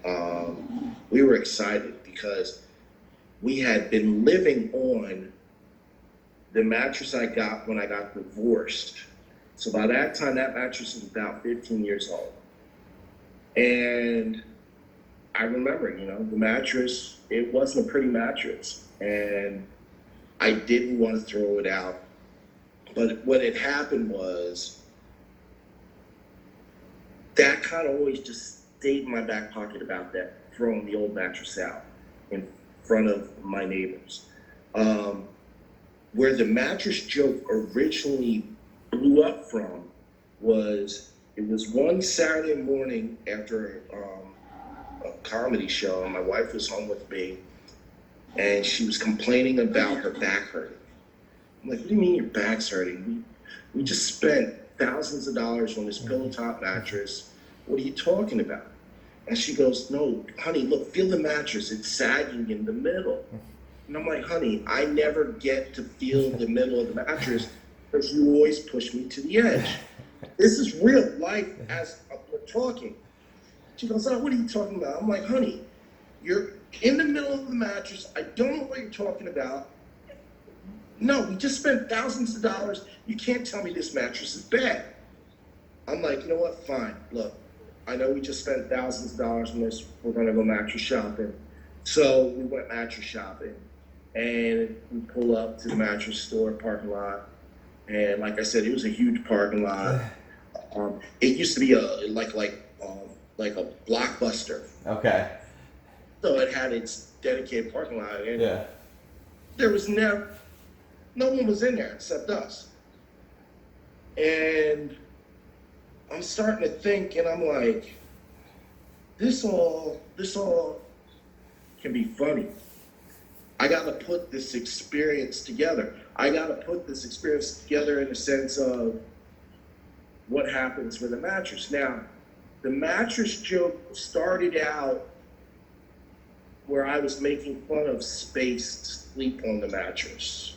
we were excited because we had been living on the mattress I got when I got divorced. So by that time, that mattress was about 15 years old. And I remember, the mattress, it wasn't a pretty mattress. And I didn't want to throw it out. But what had happened was that kind of always just stayed in my back pocket about that, throwing the old mattress out in front of my neighbors. Where the mattress joke originally blew up from was, it was one Saturday morning after a comedy show, and my wife was home with me, and she was complaining about her back hurting. I'm like, what do you mean your back's hurting? We just spent thousands of dollars on this pillow top mattress. What are you talking about? And she goes, no, honey, look, feel the mattress. It's sagging in the middle. And I'm like, honey, I never get to feel the middle of the mattress because you always push me to the edge. This is real life as we're talking. She goes, oh, what are you talking about? I'm like, honey, You're in the middle of the mattress. I don't know what you're talking about. No, we just spent thousands of dollars. You can't tell me this mattress is bad. I'm like, you know what? Fine. Look, I know we just spent thousands of dollars on this. We're going to go mattress shopping. So we went mattress shopping. And we pull up to the mattress store parking lot. And like I said, it was a huge parking lot. It used to be like a Blockbuster. Okay. So it had its dedicated parking lot. And Yeah. there was no one was in there except us. And I'm starting to think, and I'm like, this all can be funny. I got to put this experience together. I got to put this experience together in the sense of what happens with a mattress. Now, the mattress joke started out where I was making fun of space to sleep on the mattress.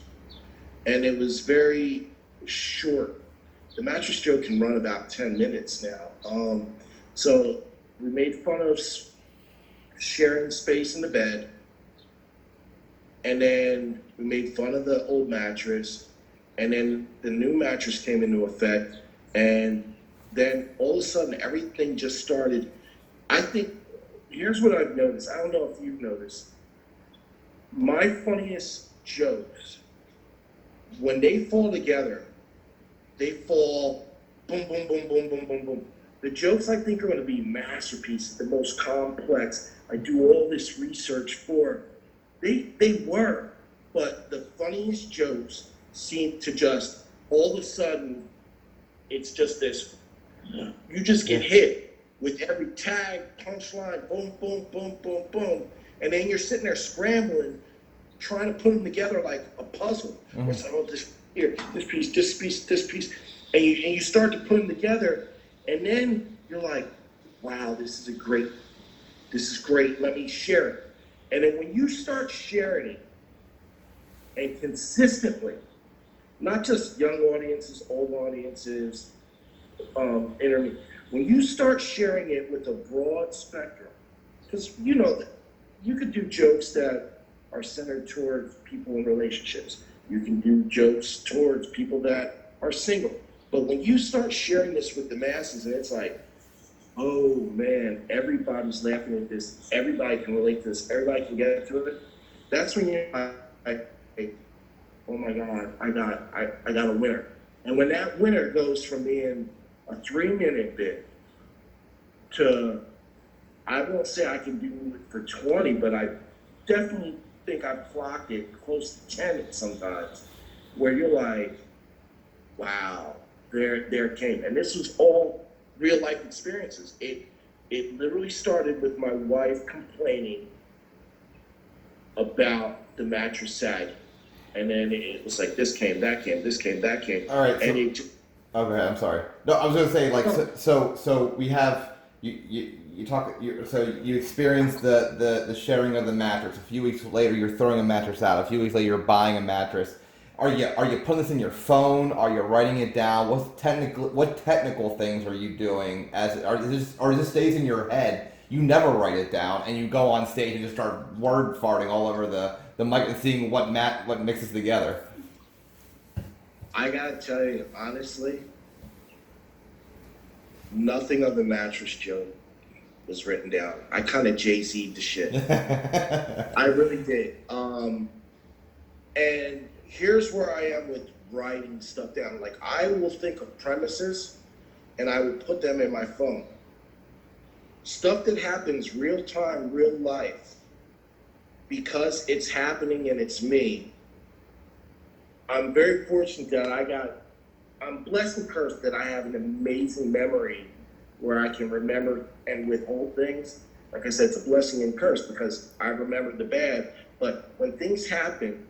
And it was very short. The mattress joke can run about 10 minutes now. So we made fun of sharing space in the bed. And then we made fun of the old mattress. And then the new mattress came into effect. And then all of a sudden, everything just started. I think, here's what I've noticed. I don't know if you've noticed. My funniest jokes, when they fall together, they fall boom, boom, boom, boom, boom, boom, boom. The jokes I think are going to be masterpieces, the most complex. I do all this research for. They were, but the funniest jokes seem to just all of a sudden, it's just this. You just get hit with every tag, punchline, boom, boom, boom, boom, boom, and then you're sitting there scrambling, trying to put them together like a puzzle. Mm-hmm. It's like, oh, this piece, this piece, this piece, and you start to put them together, and then you're like, wow, this is great. Let me share it. And then when you start sharing it, and consistently, not just young audiences, old audiences, intermediate, when you start sharing it with a broad spectrum, because you know that you could do jokes that are centered towards people in relationships. You can do jokes towards people that are single. But when you start sharing this with the masses, and it's like, oh man, everybody's laughing at this. Everybody can relate to this. Everybody can get to it. That's when you're like, oh my God, I got a winner. And when that winner goes from being a 3-minute bit to, I won't say I can do it for 20, but I definitely think I've clocked it close to 10 sometimes, where you're like, wow, there came. And this was all real life experiences. It literally started with my wife complaining about the mattress sagging. And then it was like this came, that came, this came, that came. All right. And Okay, I'm sorry. No, I was going to say, like, so we have you talk. So you experience the sharing of the mattress. A few weeks later, you're throwing a mattress out. A few weeks later, you're buying a mattress. Are you putting this in your phone? Are you writing it down? What technical things are you doing? Or this stays in your head? You never write it down, and you go on stage and just start word farting all over the mic and seeing what mixes together. I gotta tell you, honestly, nothing of the mattress joke was written down. I kind of Jay-Z'd the shit. I really did. And here's where I am with writing stuff down. Like, I will think of premises, and I will put them in my phone. Stuff that happens real time, real life, because it's happening and it's me. I'm very fortunate that I'm blessed and cursed that I have an amazing memory where I can remember and withhold things. Like I said, it's a blessing and curse because I remember the bad, but when things happen,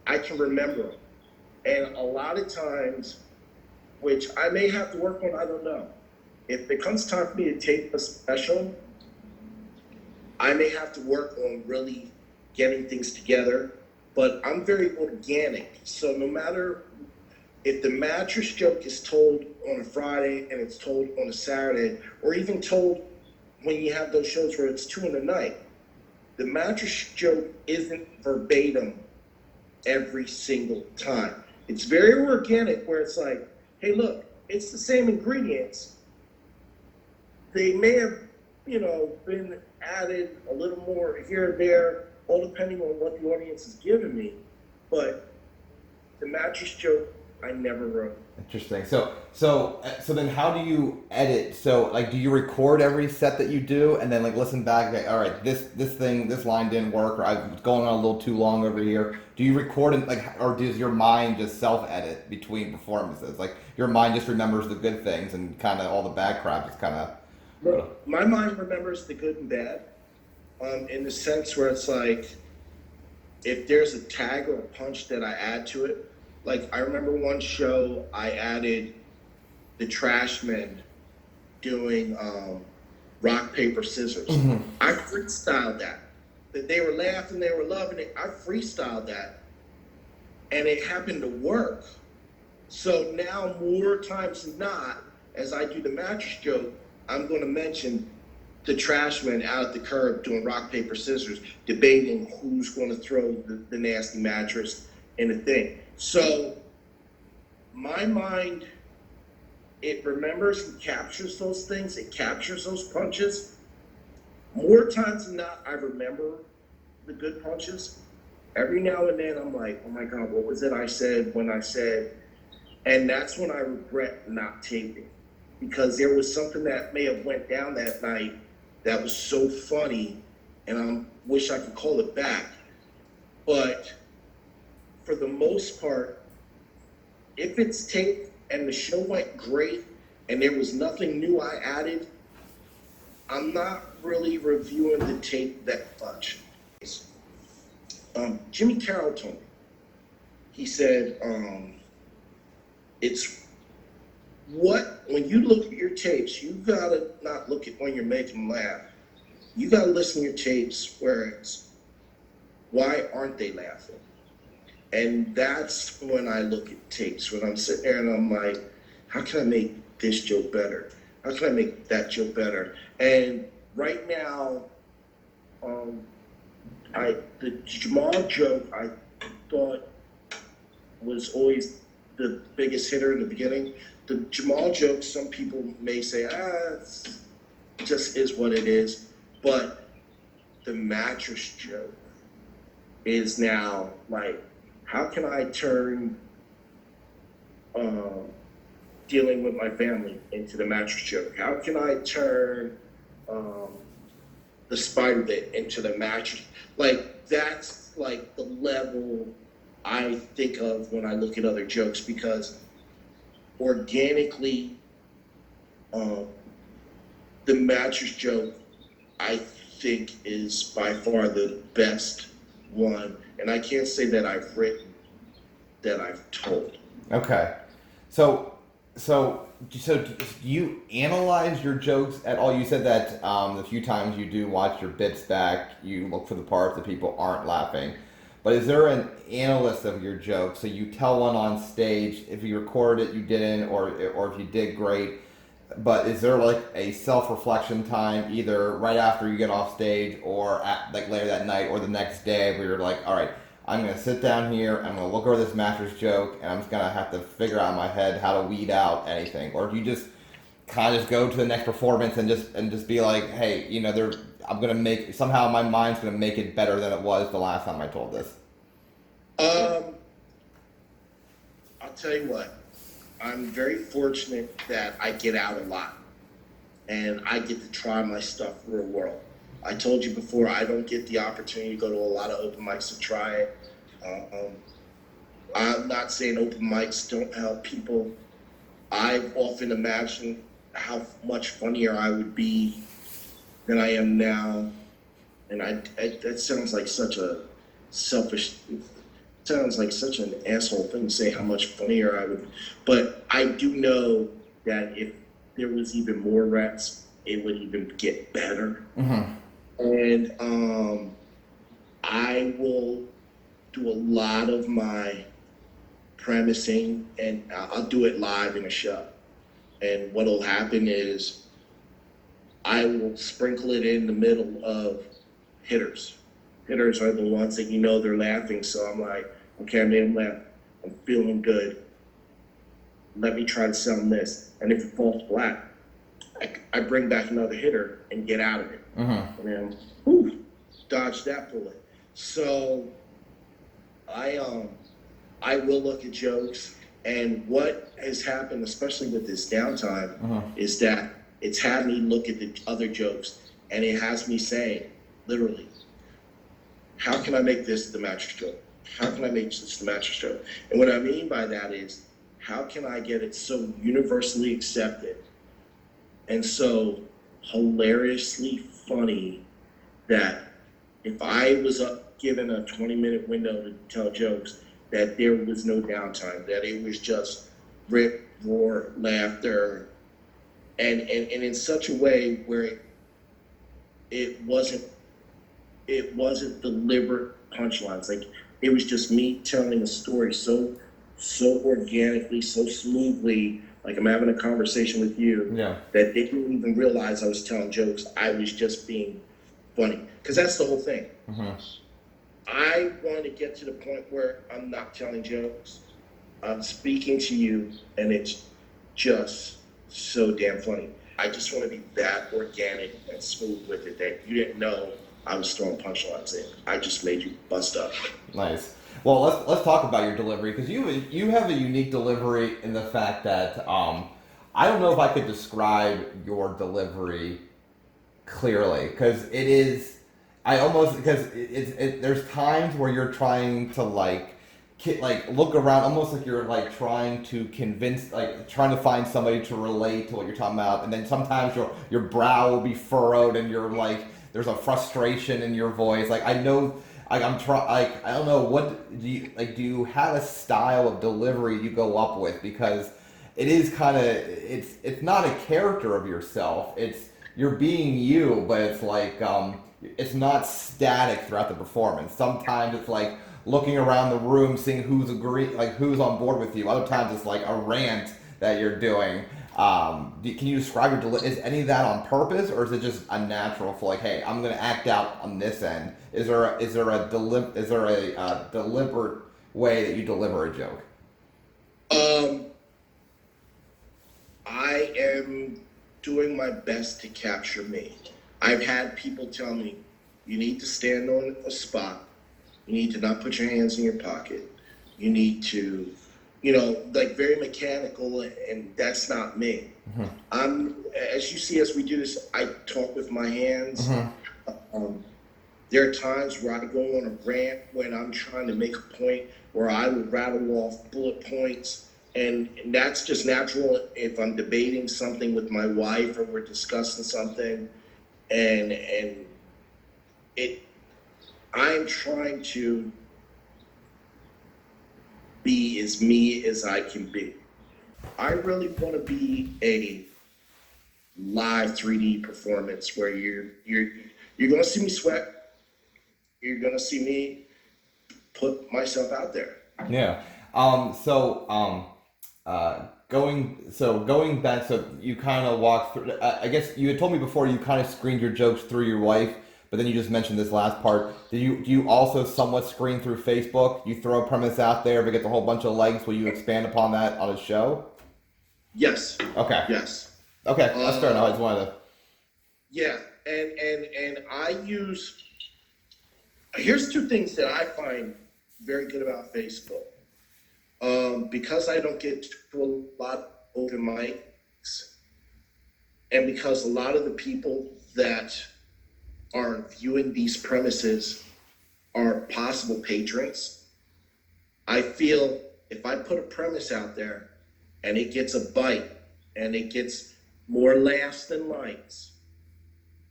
I can remember them. And a lot of times, which I may have to work on, I don't know. If it comes time for me to tape a special, I may have to work on really getting things together. But I'm very organic, so no matter if the mattress joke is told on a Friday and it's told on a Saturday, or even told when you have those shows where it's 2 in the night, the mattress joke isn't verbatim every single time. It's very organic where it's like, hey, look, it's the same ingredients. They may have, been added a little more here and there, all depending on what the audience is giving me. But the mattress joke, I never wrote. Interesting. So then how do you edit? So like, do you record every set that you do and then like listen back? Like, all right, this line didn't work, or I was going on a little too long over here. Do you record it or does your mind just self-edit between performances? Like your mind just remembers the good things and kind of all the bad crap is kind of. Look, my mind remembers the good and bad, in the sense where it's like, if there's a tag or a punch that I add to it, like I remember one show I added the Trashmen doing rock, paper, scissors. Mm-hmm. I freestyled that. They were laughing, they were loving it. I freestyled that, and it happened to work. So now more times than not, as I do the mattress joke, I'm going to mention the Trashmen out at the curb doing rock, paper, scissors, debating who's going to throw the nasty mattress in the thing. So my mind, it remembers and captures those things. It captures those punches. More times than not, I remember the good punches. Every now and then I'm like, oh my God, what was it I said when I said, and that's when I regret not taping. Because there was something that may have went down that night that was so funny, and I wish I could call it back. But for the most part, if it's taped and the show went great and there was nothing new I added, I'm not really reviewing the tape that much. Jimmy Carroll told me, he said, when you look at your tapes, you gotta not look at when you're making them laugh. You gotta listen to your tapes where it's, why aren't they laughing? And that's when I look at tapes, when I'm sitting there and I'm like, how can I make this joke better? How can I make that joke better? And right now, the Jamal joke I thought was always the biggest hitter in the beginning. The Jamal joke, some people may say, it just is what it is. But the mattress joke is now like, how can I turn dealing with my family into the mattress joke? How can I turn the spider bit into the mattress? Like, that's like the level I think of when I look at other jokes, because organically, the mattress joke, I think, is by far the best one. And I can't say that I've written, that I've told. Okay. So do you analyze your jokes at all? You said that the few times you do watch your bits back, you look for the parts that people aren't laughing. But is there an analyst of your jokes? So you tell one on stage, if you record it, you didn't, or if you did, great. But is there like a self-reflection time, either right after you get off stage, or at, like later that night, or the next day, where you're like, all right, I'm gonna sit down here, I'm gonna look over this mattress joke, and I'm just gonna have to figure out in my head how to weed out anything? Or do you just kind of just go to the next performance and just be like, hey, I'm gonna make, somehow my mind's gonna make it better than it was the last time I told this? I'll tell you what, I'm very fortunate that I get out a lot and I get to try my stuff real world. I told you before, I don't get the opportunity to go to a lot of open mics to try it. I'm not saying open mics don't help people. I've often imagined how much funnier I would be than I am now. And that sounds like such a selfish, sounds like such an asshole thing to say, how much funnier I would. But I do know that if there was even more reps, it would even get better. Mm-hmm. And I will do a lot of my premising, and I'll do it live in a show. And what'll happen is I will sprinkle it in the middle of hitters. hitters are the ones that you know they're laughing. So I'm like, okay, I made them laugh. I'm feeling good. Let me try to sell them this. And if it falls flat, I bring back another hitter and get out of it. And then, dodge that bullet. So I will look at jokes, and what has happened, especially with this downtime, is that it's had me look at the other jokes, and it has me saying, literally, how can I make this the mattress joke? How can I make this the mattress joke? And what I mean by that is, how can I get it so universally accepted and so hilariously funny that if I was given a 20-minute window to tell jokes, that there was no downtime, that it was just rip, roar, laughter, and in such a way where it wasn't deliberate punchlines. Like, it was just me telling a story so organically, so smoothly, like I'm having a conversation with you, that they didn't even realize I was telling jokes. I was just being funny, because that's the whole thing. I want to get to the point where I'm not telling jokes. I'm speaking to you, and it's just so damn funny. I just want to be that organic and smooth with it that you didn't know I was throwing punchlines in. I just made you bust up. Nice. Well, let's talk about your delivery, because you have a unique delivery in the fact that I don't know if I could describe your delivery clearly, because it is. There's times where you're trying to like look around, almost like you're like trying to convince, like trying to find somebody to relate to what you're talking about, and then sometimes your brow will be furrowed and you're like, there's a frustration in your voice. Like, I know, like I don't know, what do you have a style of delivery you go up with? Because it is kind of, it's not a character of yourself. You're being you, but it's like it's not static throughout the performance. Sometimes it's like looking around the room, seeing who's on board with you. Other times it's like a rant that you're doing. Can you describe your delivery? Is any of that on purpose, or is it just a natural for like, hey, I'm gonna act out on this end? Is there a deliberate way that you deliver a joke? I am doing my best to capture me. I've had people tell me, you need to stand on a spot. You need to not put your hands in your pocket. You need to, like very mechanical, and that's not me. As you see, as we do this, I talk with my hands. There are times where I go on a rant when I'm trying to make a point, where I would rattle off bullet points, and that's just natural if I'm debating something with my wife or we're discussing something, and I'm trying to be as me as I can be. I really want to be a live 3D performance where you're gonna see me sweat. You're gonna see me put myself out there. Yeah. Going back, so you kind of walked through. I guess you had told me before you kind of screened your jokes through your wife, but then you just mentioned this last part. Do you also somewhat screen through Facebook? You throw a premise out there, but get a whole bunch of likes. Will you expand upon that on a show? Yes. Okay. Yes. Okay, that's fair enough. I just wanted to. Yeah, and I use. Here's two things that I find very good about Facebook. Because I don't get to a lot of open mics, and because a lot of the people that are viewing these premises are possible patrons, I feel if I put a premise out there and it gets a bite and it gets more laughs than likes,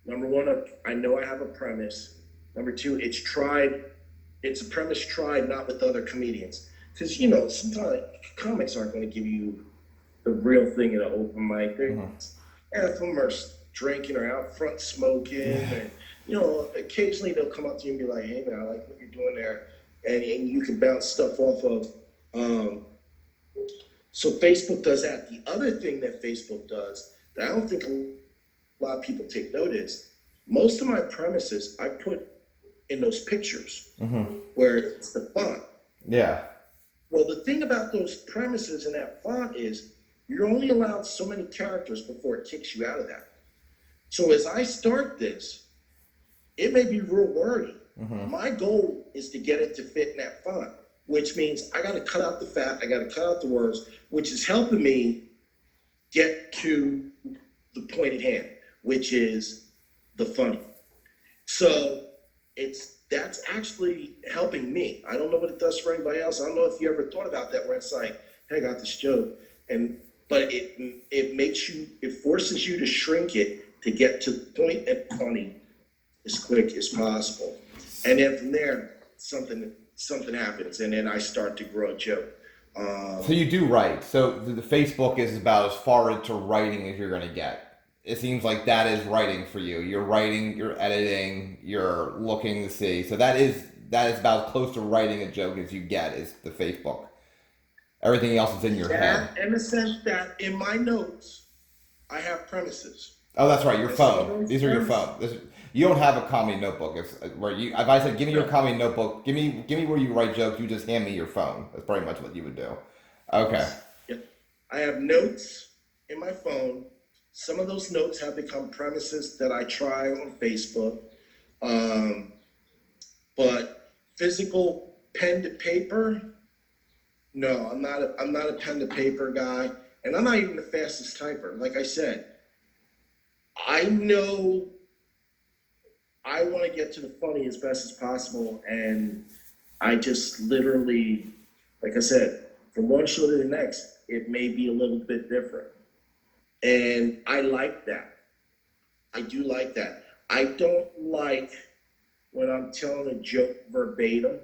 number one, I know I have a premise. Number two, it's a premise tried not with other comedians. Because, sometimes comics aren't going to give you the real thing in an open mic. Half of them are drinking or out front smoking. And, occasionally they'll come up to you and be like, hey, man, I like what you're doing there. And you can bounce stuff off of. So Facebook does that. The other thing that Facebook does that I don't think a lot of people take notice, most of my premises, I put in those pictures Mm-hmm. where it's the font. Yeah. Well, the thing about those premises in that font is you're only allowed so many characters before it kicks you out of that. So as I start this, it may be real wordy. Mm-hmm. My goal is to get it to fit in that font, which means I got to cut out the fat, I got to cut out the words, which is helping me get to the point at hand, which is the funny. So that's actually helping me. I don't know what it does for anybody else. I don't know if you ever thought about that where it's like, hey, I got this joke. But it forces you to shrink it to get to the point and funny as quick as possible. And then from there, something happens, and then I start to grow a joke. So you do write. So the Facebook is about as far into writing as you're going to get. It seems like that is writing for you. You're writing, you're editing, you're looking to see. So that is about as close to writing a joke as you get is the Facebook. Everything else is in your head. In the sense that in my notes, I have premises. Oh, that's right. Your And phone. These are your phone. You don't have a comedy notebook. It's where you. If I said, "Give me your comedy notebook," give me where you write jokes. You just hand me your phone. That's pretty much what you would do. Okay. Yeah. I have notes in my phone. Some of those notes have become premises that I try on Facebook. But physical pen to paper, no, I'm not a pen to paper guy, and I'm not even the fastest typer. Like I said, I know I want to get to the funny as best as possible, and I just literally, like I said, from one show to the next, it may be a little bit different. And I like that. I do like that. I don't like when I'm telling a joke verbatim,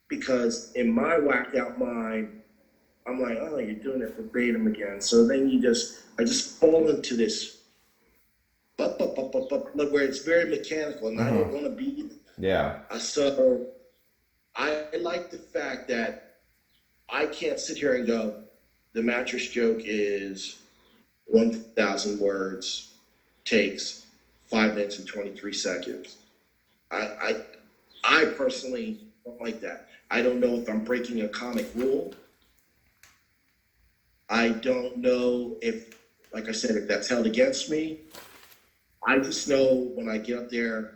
because in my whacked out mind, I'm like, oh, you're doing it verbatim again. So then I just fall into this, where it's very mechanical, and I don't want to be. Yeah. So I like the fact that I can't sit here and go, the mattress joke is 1,000 words, takes 5 minutes and 23 seconds. I personally don't like that. I don't know if I'm breaking a comic rule. I don't know if, like I said, if that's held against me. I just know when I get up there,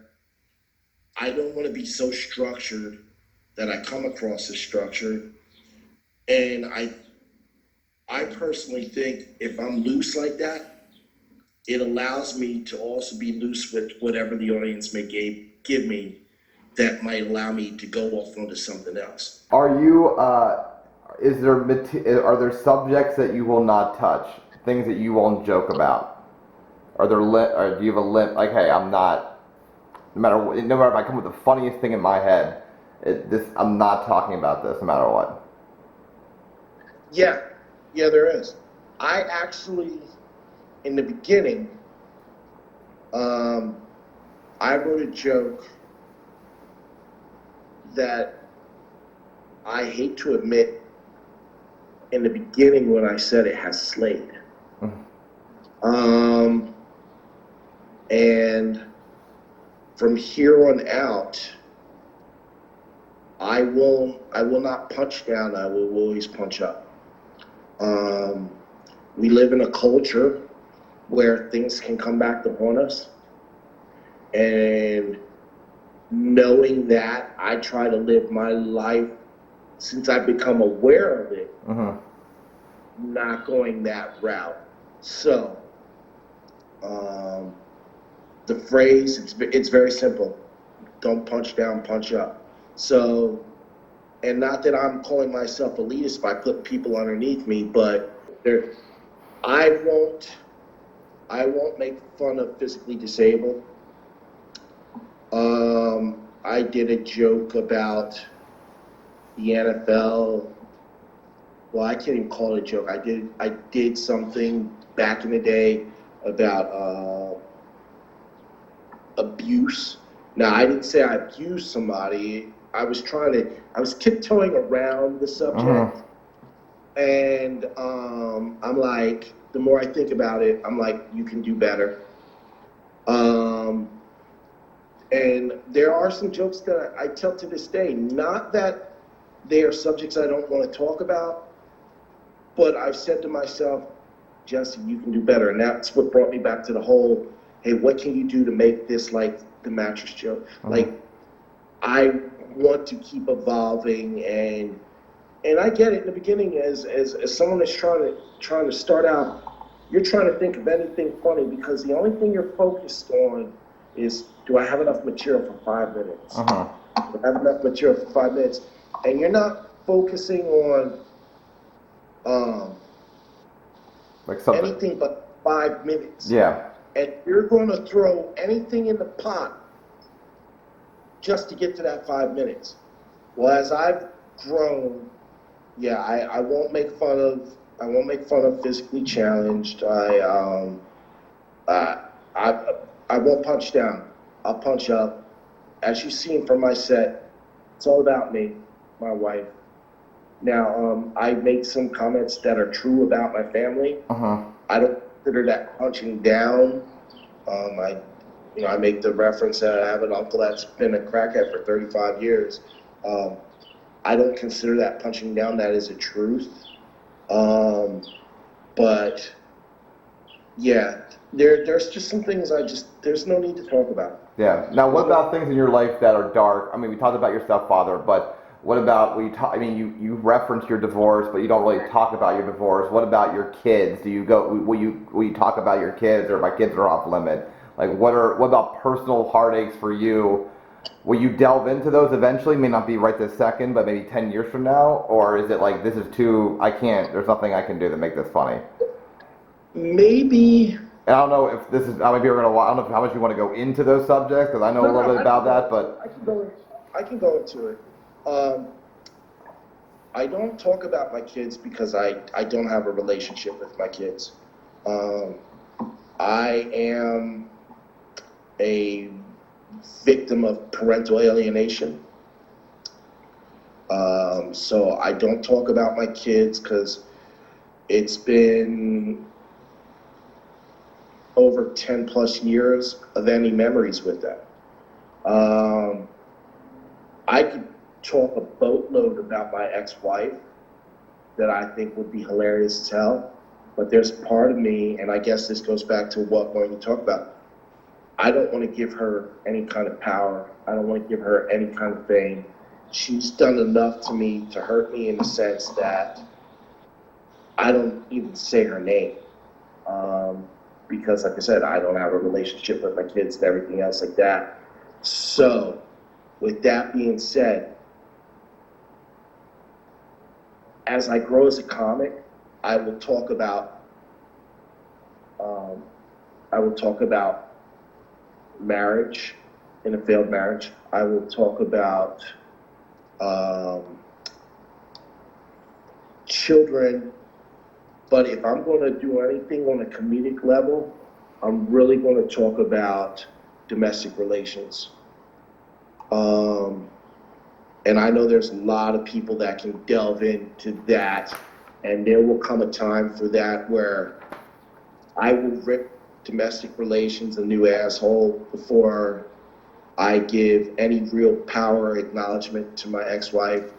I don't want to be so structured that I come across as structured. And I personally think if I'm loose like that, it allows me to also be loose with whatever the audience may give me that might allow me to go off onto something else. Are you, are there subjects that you will not touch? Things that you won't joke about? Or do you have a limit? Like, hey, I'm not, no matter if I come with the funniest thing in my head, I'm not talking about this no matter what. Yeah, there is. I actually, in the beginning, I wrote a joke that I hate to admit in the beginning when I said it has Slade. And from here on out, I will not punch down, I will always punch up. We live in a culture where things can come back to haunt us. And knowing that, I try to live my life, since I've become aware of it, not going that route. So, the phrase, it's very simple. Don't punch down, punch up. So, and not that I'm calling myself elitist by putting people underneath me, but I won't make fun of physically disabled. I did a joke about the NFL. Well, I can't even call it a joke. I did something back in the day about abuse. Now, I didn't say I abused somebody. I was tiptoeing around the subject. And I'm like, the more I think about it, I'm like, you can do better. And there are some jokes that I tell to this day, not that they are subjects I don't want to talk about, but I've said to myself, Jesse, you can do better. And that's what brought me back to the whole, hey, what can you do to make this like the Mattress Joke? Like, I want to keep evolving, and I get it in the beginning as someone that's trying to start out, you're trying to think of anything funny because the only thing you're focused on is, do I have enough material for 5 minutes? Do I have enough material for 5 minutes? And you're not focusing on Like something. anything but 5 minutes. Yeah. And you're going to throw anything in the pot just to get to that 5 minutes. Well, as I've grown, yeah, I won't make fun of physically challenged. I won't punch down. I'll punch up. As you've seen from my set, it's all about me, my wife. Now, I make some comments that are true about my family. I don't consider that punching down. I make the reference that I have an uncle that's been a crackhead for 35 years. I don't consider that punching down. That is a truth. But yeah, there's just some things there's no need to talk about. Yeah. Now, what about things in your life that are dark? I mean, we talked about your stepfather, but what about you reference your divorce, but you don't really talk about your divorce. What about your kids? Will you talk about your kids, or my kids are off limit? Like, what about personal heartaches for you? Will you delve into those eventually? May not be right this second, but maybe 10 years from now? Or is it like, this is there's nothing I can do to make this funny? Maybe. And I don't know if this is, I don't know how much you want to go into those subjects, because I know a little bit about that, but. I can go into it. I don't talk about my kids because I don't have a relationship with my kids. I am a victim of parental alienation. So I don't talk about my kids because it's been over 10 plus years of any memories with them. I could talk a boatload about my ex-wife that I think would be hilarious as hell, but there's part of me, and I guess this goes back to what we're going to talk about, I don't want to give her any kind of power. I don't want to give her any kind of fame. She's done enough to me to hurt me in the sense that I don't even say her name. Because like I said, I don't have a relationship with my kids and everything else like that. So, with that being said, as I grow as a comic, I will talk about marriage in a failed marriage. I will talk about children, but if I'm going to do anything on a comedic level, I'm really going to talk about domestic relations. And I know there's a lot of people that can delve into that, and there will come a time for that where I will rip domestic relations a new asshole before I give any real power acknowledgement to my ex-wife.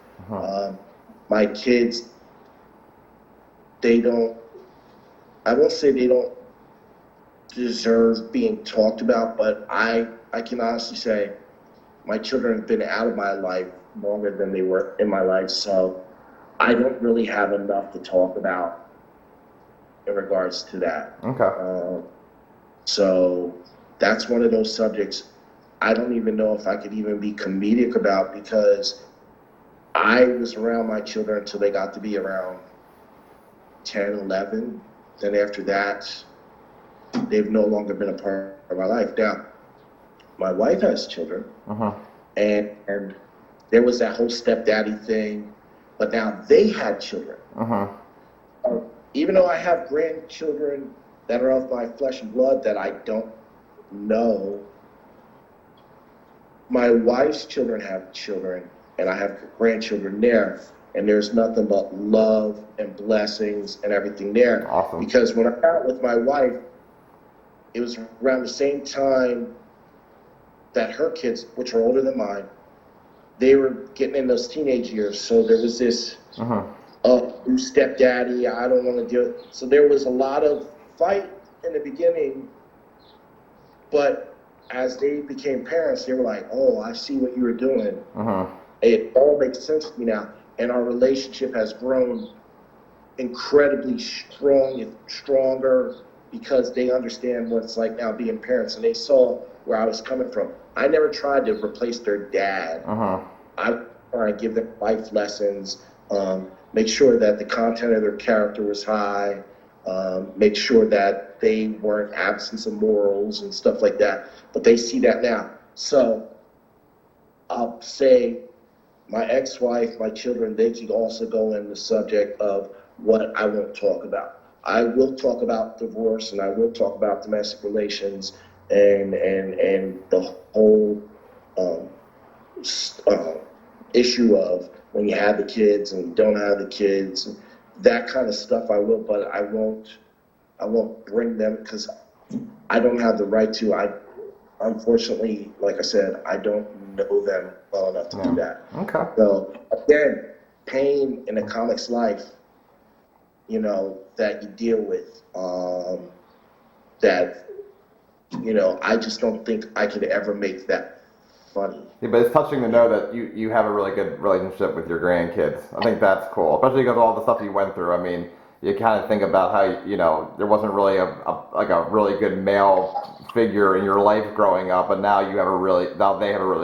My kids, I won't say they don't deserve being talked about, but I can honestly say my children have been out of my life longer than they were in my life, so I don't really have enough to talk about in regards to that. Okay. So that's one of those subjects I don't even know if I could even be comedic about, because I was around my children until they got to be around 10, 11. Then after that, they've no longer been a part of my life. Now, my wife has children, and there was that whole stepdaddy thing, but now they had children. Even though I have grandchildren that are of my flesh and blood that I don't know, my wife's children have children, and I have grandchildren there, and there's nothing but love and blessings and everything there. Awesome. Because when I got with my wife, it was around the same time that her kids, which are older than mine, they were getting in those teenage years. So there was this, new stepdaddy, I don't want to do it. So there was a lot of fight in the beginning, but as they became parents, they were like, oh, I see what you were doing. It all makes sense to me now. And our relationship has grown incredibly strong and stronger because they understand what it's like now being parents, and they saw where I was coming from. I never tried to replace their dad. I try to give them life lessons, make sure that the content of their character was high, make sure that they weren't absence of morals and stuff like that. But they see that now. So I'll say my ex-wife, my children, they can also go in the subject of what I won't talk about. I will talk about divorce, and I will talk about domestic relations and the whole issue of when you have the kids and you don't have the kids, that kind of stuff I will, but I won't bring them because I don't have the right to. Unfortunately, like I said, I don't know them well enough to do that. Okay. So again, pain in a comic's life, you know, that you deal with, that, you know, I just don't think I could ever make that funny. Yeah, but it's touching to know that you have a really good relationship with your grandkids. I think that's cool, especially because of all the stuff you went through. I mean, you kind of think about how, you know, there wasn't really a really good male figure in your life growing up, but now they have a really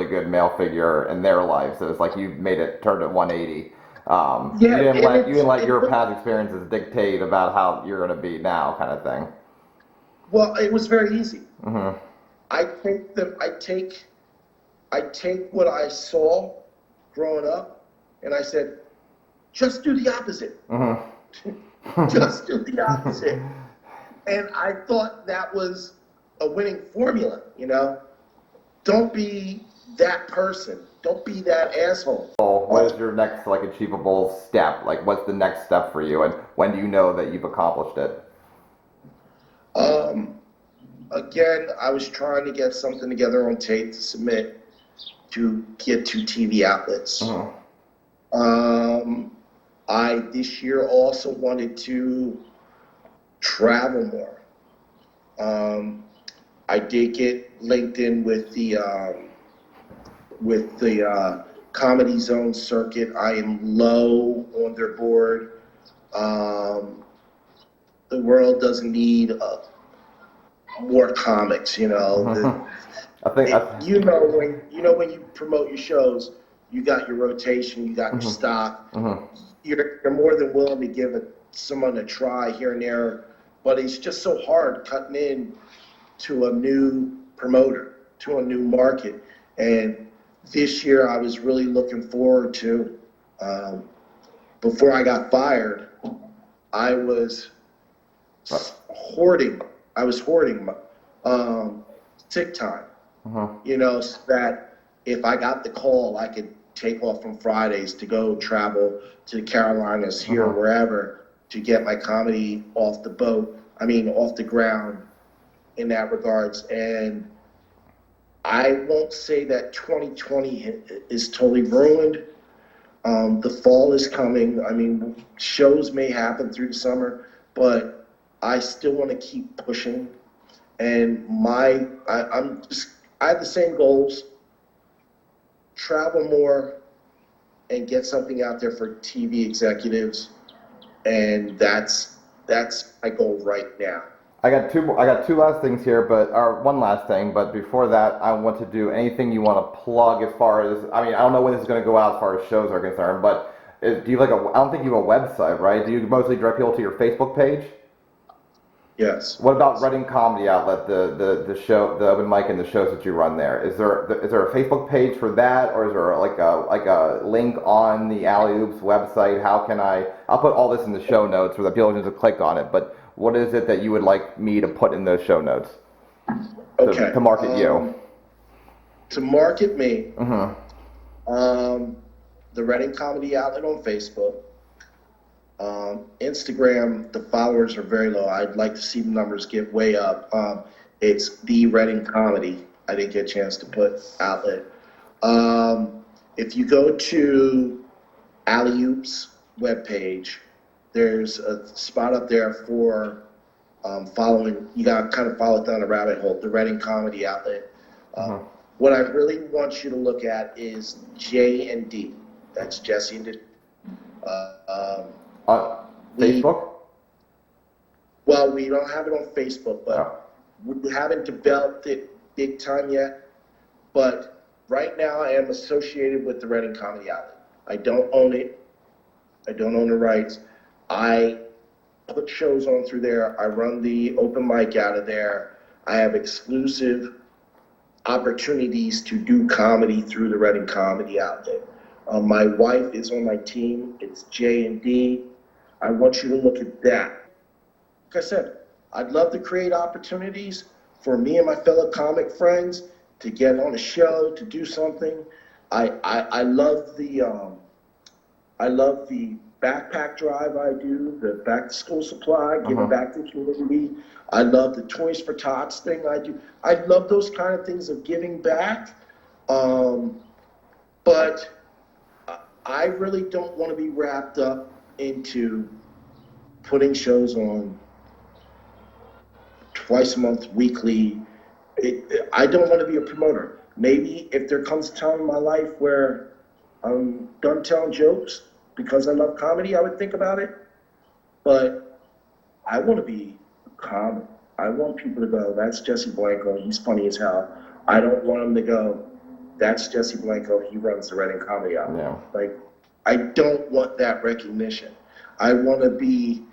good male figure in their life. So it's like you turned it 180. You didn't let your past experiences dictate about how you're going to be now, kind of thing. Well, it was very easy. I take what I saw growing up, and I said, just do the opposite. Just do the opposite. And I thought that was a winning formula, you know? Don't be that person. Don't be that asshole. What is your next, like, achievable step? Like, what's the next step for you, and when do you know that you've accomplished it? Again, I was trying to get something together on tape to submit to get to TV outlets. I this year also wanted to travel more. I did get linked in with the Comedy Zone circuit. I am low on their board. The world doesn't need more comics, you know. When you promote your shows, you got your rotation, you got your stock. You're more than willing to give someone a try here and there, but it's just so hard cutting in to a new promoter, to a new market. And this year I was really looking forward to, before I got fired, I was hoarding sick time, you know, so that if I got the call, I could take off from Fridays to go travel to the Carolinas, here, wherever, to get my comedy off the ground in that regards. And I won't say that 2020 is totally ruined. The fall is coming. I mean, shows may happen through the summer, but I still want to keep pushing. And I have the same goals: travel more and get something out there for TV executives. And that's my goal right now. I got two last things here, or one last thing, but before that, I want to do anything you want to plug as far as, I mean, I don't know when this is going to go out as far as shows are concerned, but do you I don't think you have a website, right? Do you mostly direct people to your Facebook page? Yes. What about Reading Comedy Outlet, the show, the open mic and the shows that you run there? Is there a Facebook page for that, or is there like a link on the Alley Oops website? I'll put all this in the show notes so that people can just click on it, but what is it that you would like me to put in those show notes to market you? To market me, the Reading Comedy Outlet on Facebook. Instagram, the followers are very low. I'd like to see the numbers get way up. It's the Reading Comedy I didn't get a chance to put outlet. If you go to Alley Oop's webpage, there's a spot up there for following. You got to kind of follow down a rabbit hole. The Reading Comedy Outlet. What I really want you to look at is J&D. That's Jesse and D. Facebook? Well, we don't have it on Facebook, but we haven't developed it big time yet. But right now, I am associated with the Reading Comedy Outlet. I don't own it. I don't own the rights. I put shows on through there. I run the open mic out of there. I have exclusive opportunities to do comedy through the Reading Comedy Outlet. My wife is on my team. It's J&D. I want you to look at that. Like I said, I'd love to create opportunities for me and my fellow comic friends to get on a show, to do something. I love the backpack drive I do, the back to school supply, giving back to the community. I love the Toys for Tots thing I do. I love those kind of things of giving back. But I really don't want to be wrapped up into putting shows on twice a month, weekly. I don't want to be a promoter. Maybe if there comes a time in my life where I'm done telling jokes because I love comedy, I would think about it. But I want to be a comic. I want people to go, that's Jesse Blanco, he's funny as hell. I don't want them to go, that's Jesse Blanco, he runs the Reading Comedy Hour. Yeah. Like, I don't want that recognition. I want to be,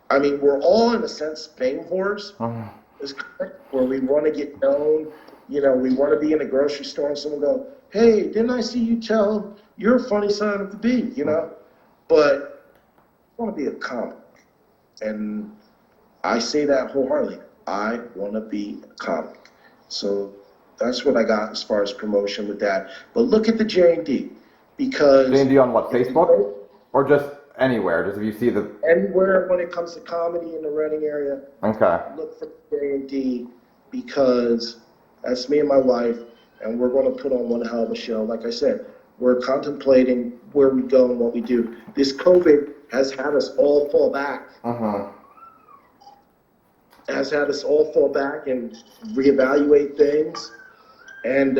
I mean, we're all in a sense fame whores, where we want to get known. You know, we want to be in a grocery store and someone go, hey, didn't I see you tell your funny side of the beat, you know? But I want to be a comic. And I say that wholeheartedly. I want to be a comic. So that's what I got as far as promotion with that. But look at the J&D, because... J&D on what, Facebook? Or just anywhere, just if you see the... Anywhere when it comes to comedy in the Reading area, Okay. look for J&D, because that's me and my wife, and we're going to put on one hell of a show. Like I said, we're contemplating where we go and what we do. This COVID has had us all fall back. Has had us all fall back and reevaluate things, and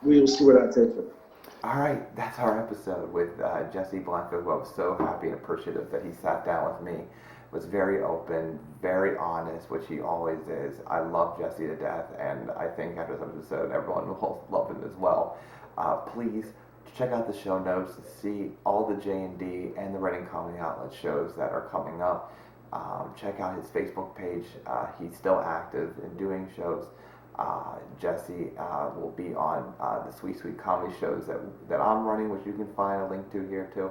we will see where that takes us. All right, that's our episode with Jesse Blanco, who I'm so happy and appreciative that he sat down with me. Was very open, very honest, which he always is. I love Jesse to death, and I think after this episode, everyone will love him as well. Please check out the show notes to see all the J&D and the Reading Comedy Outlet shows that are coming up. Check out his Facebook page. He's still active in doing shows. Jesse will be on the Sweet Sweet Comedy shows that I'm running, which you can find a link to here too.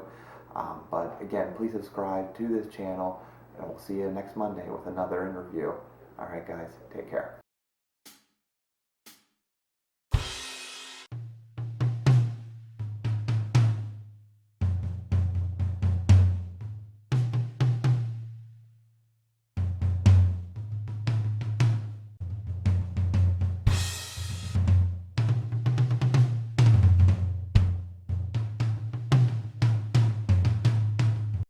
But again, please subscribe to this channel, and we'll see you next Monday with another interview. All right, guys, take care.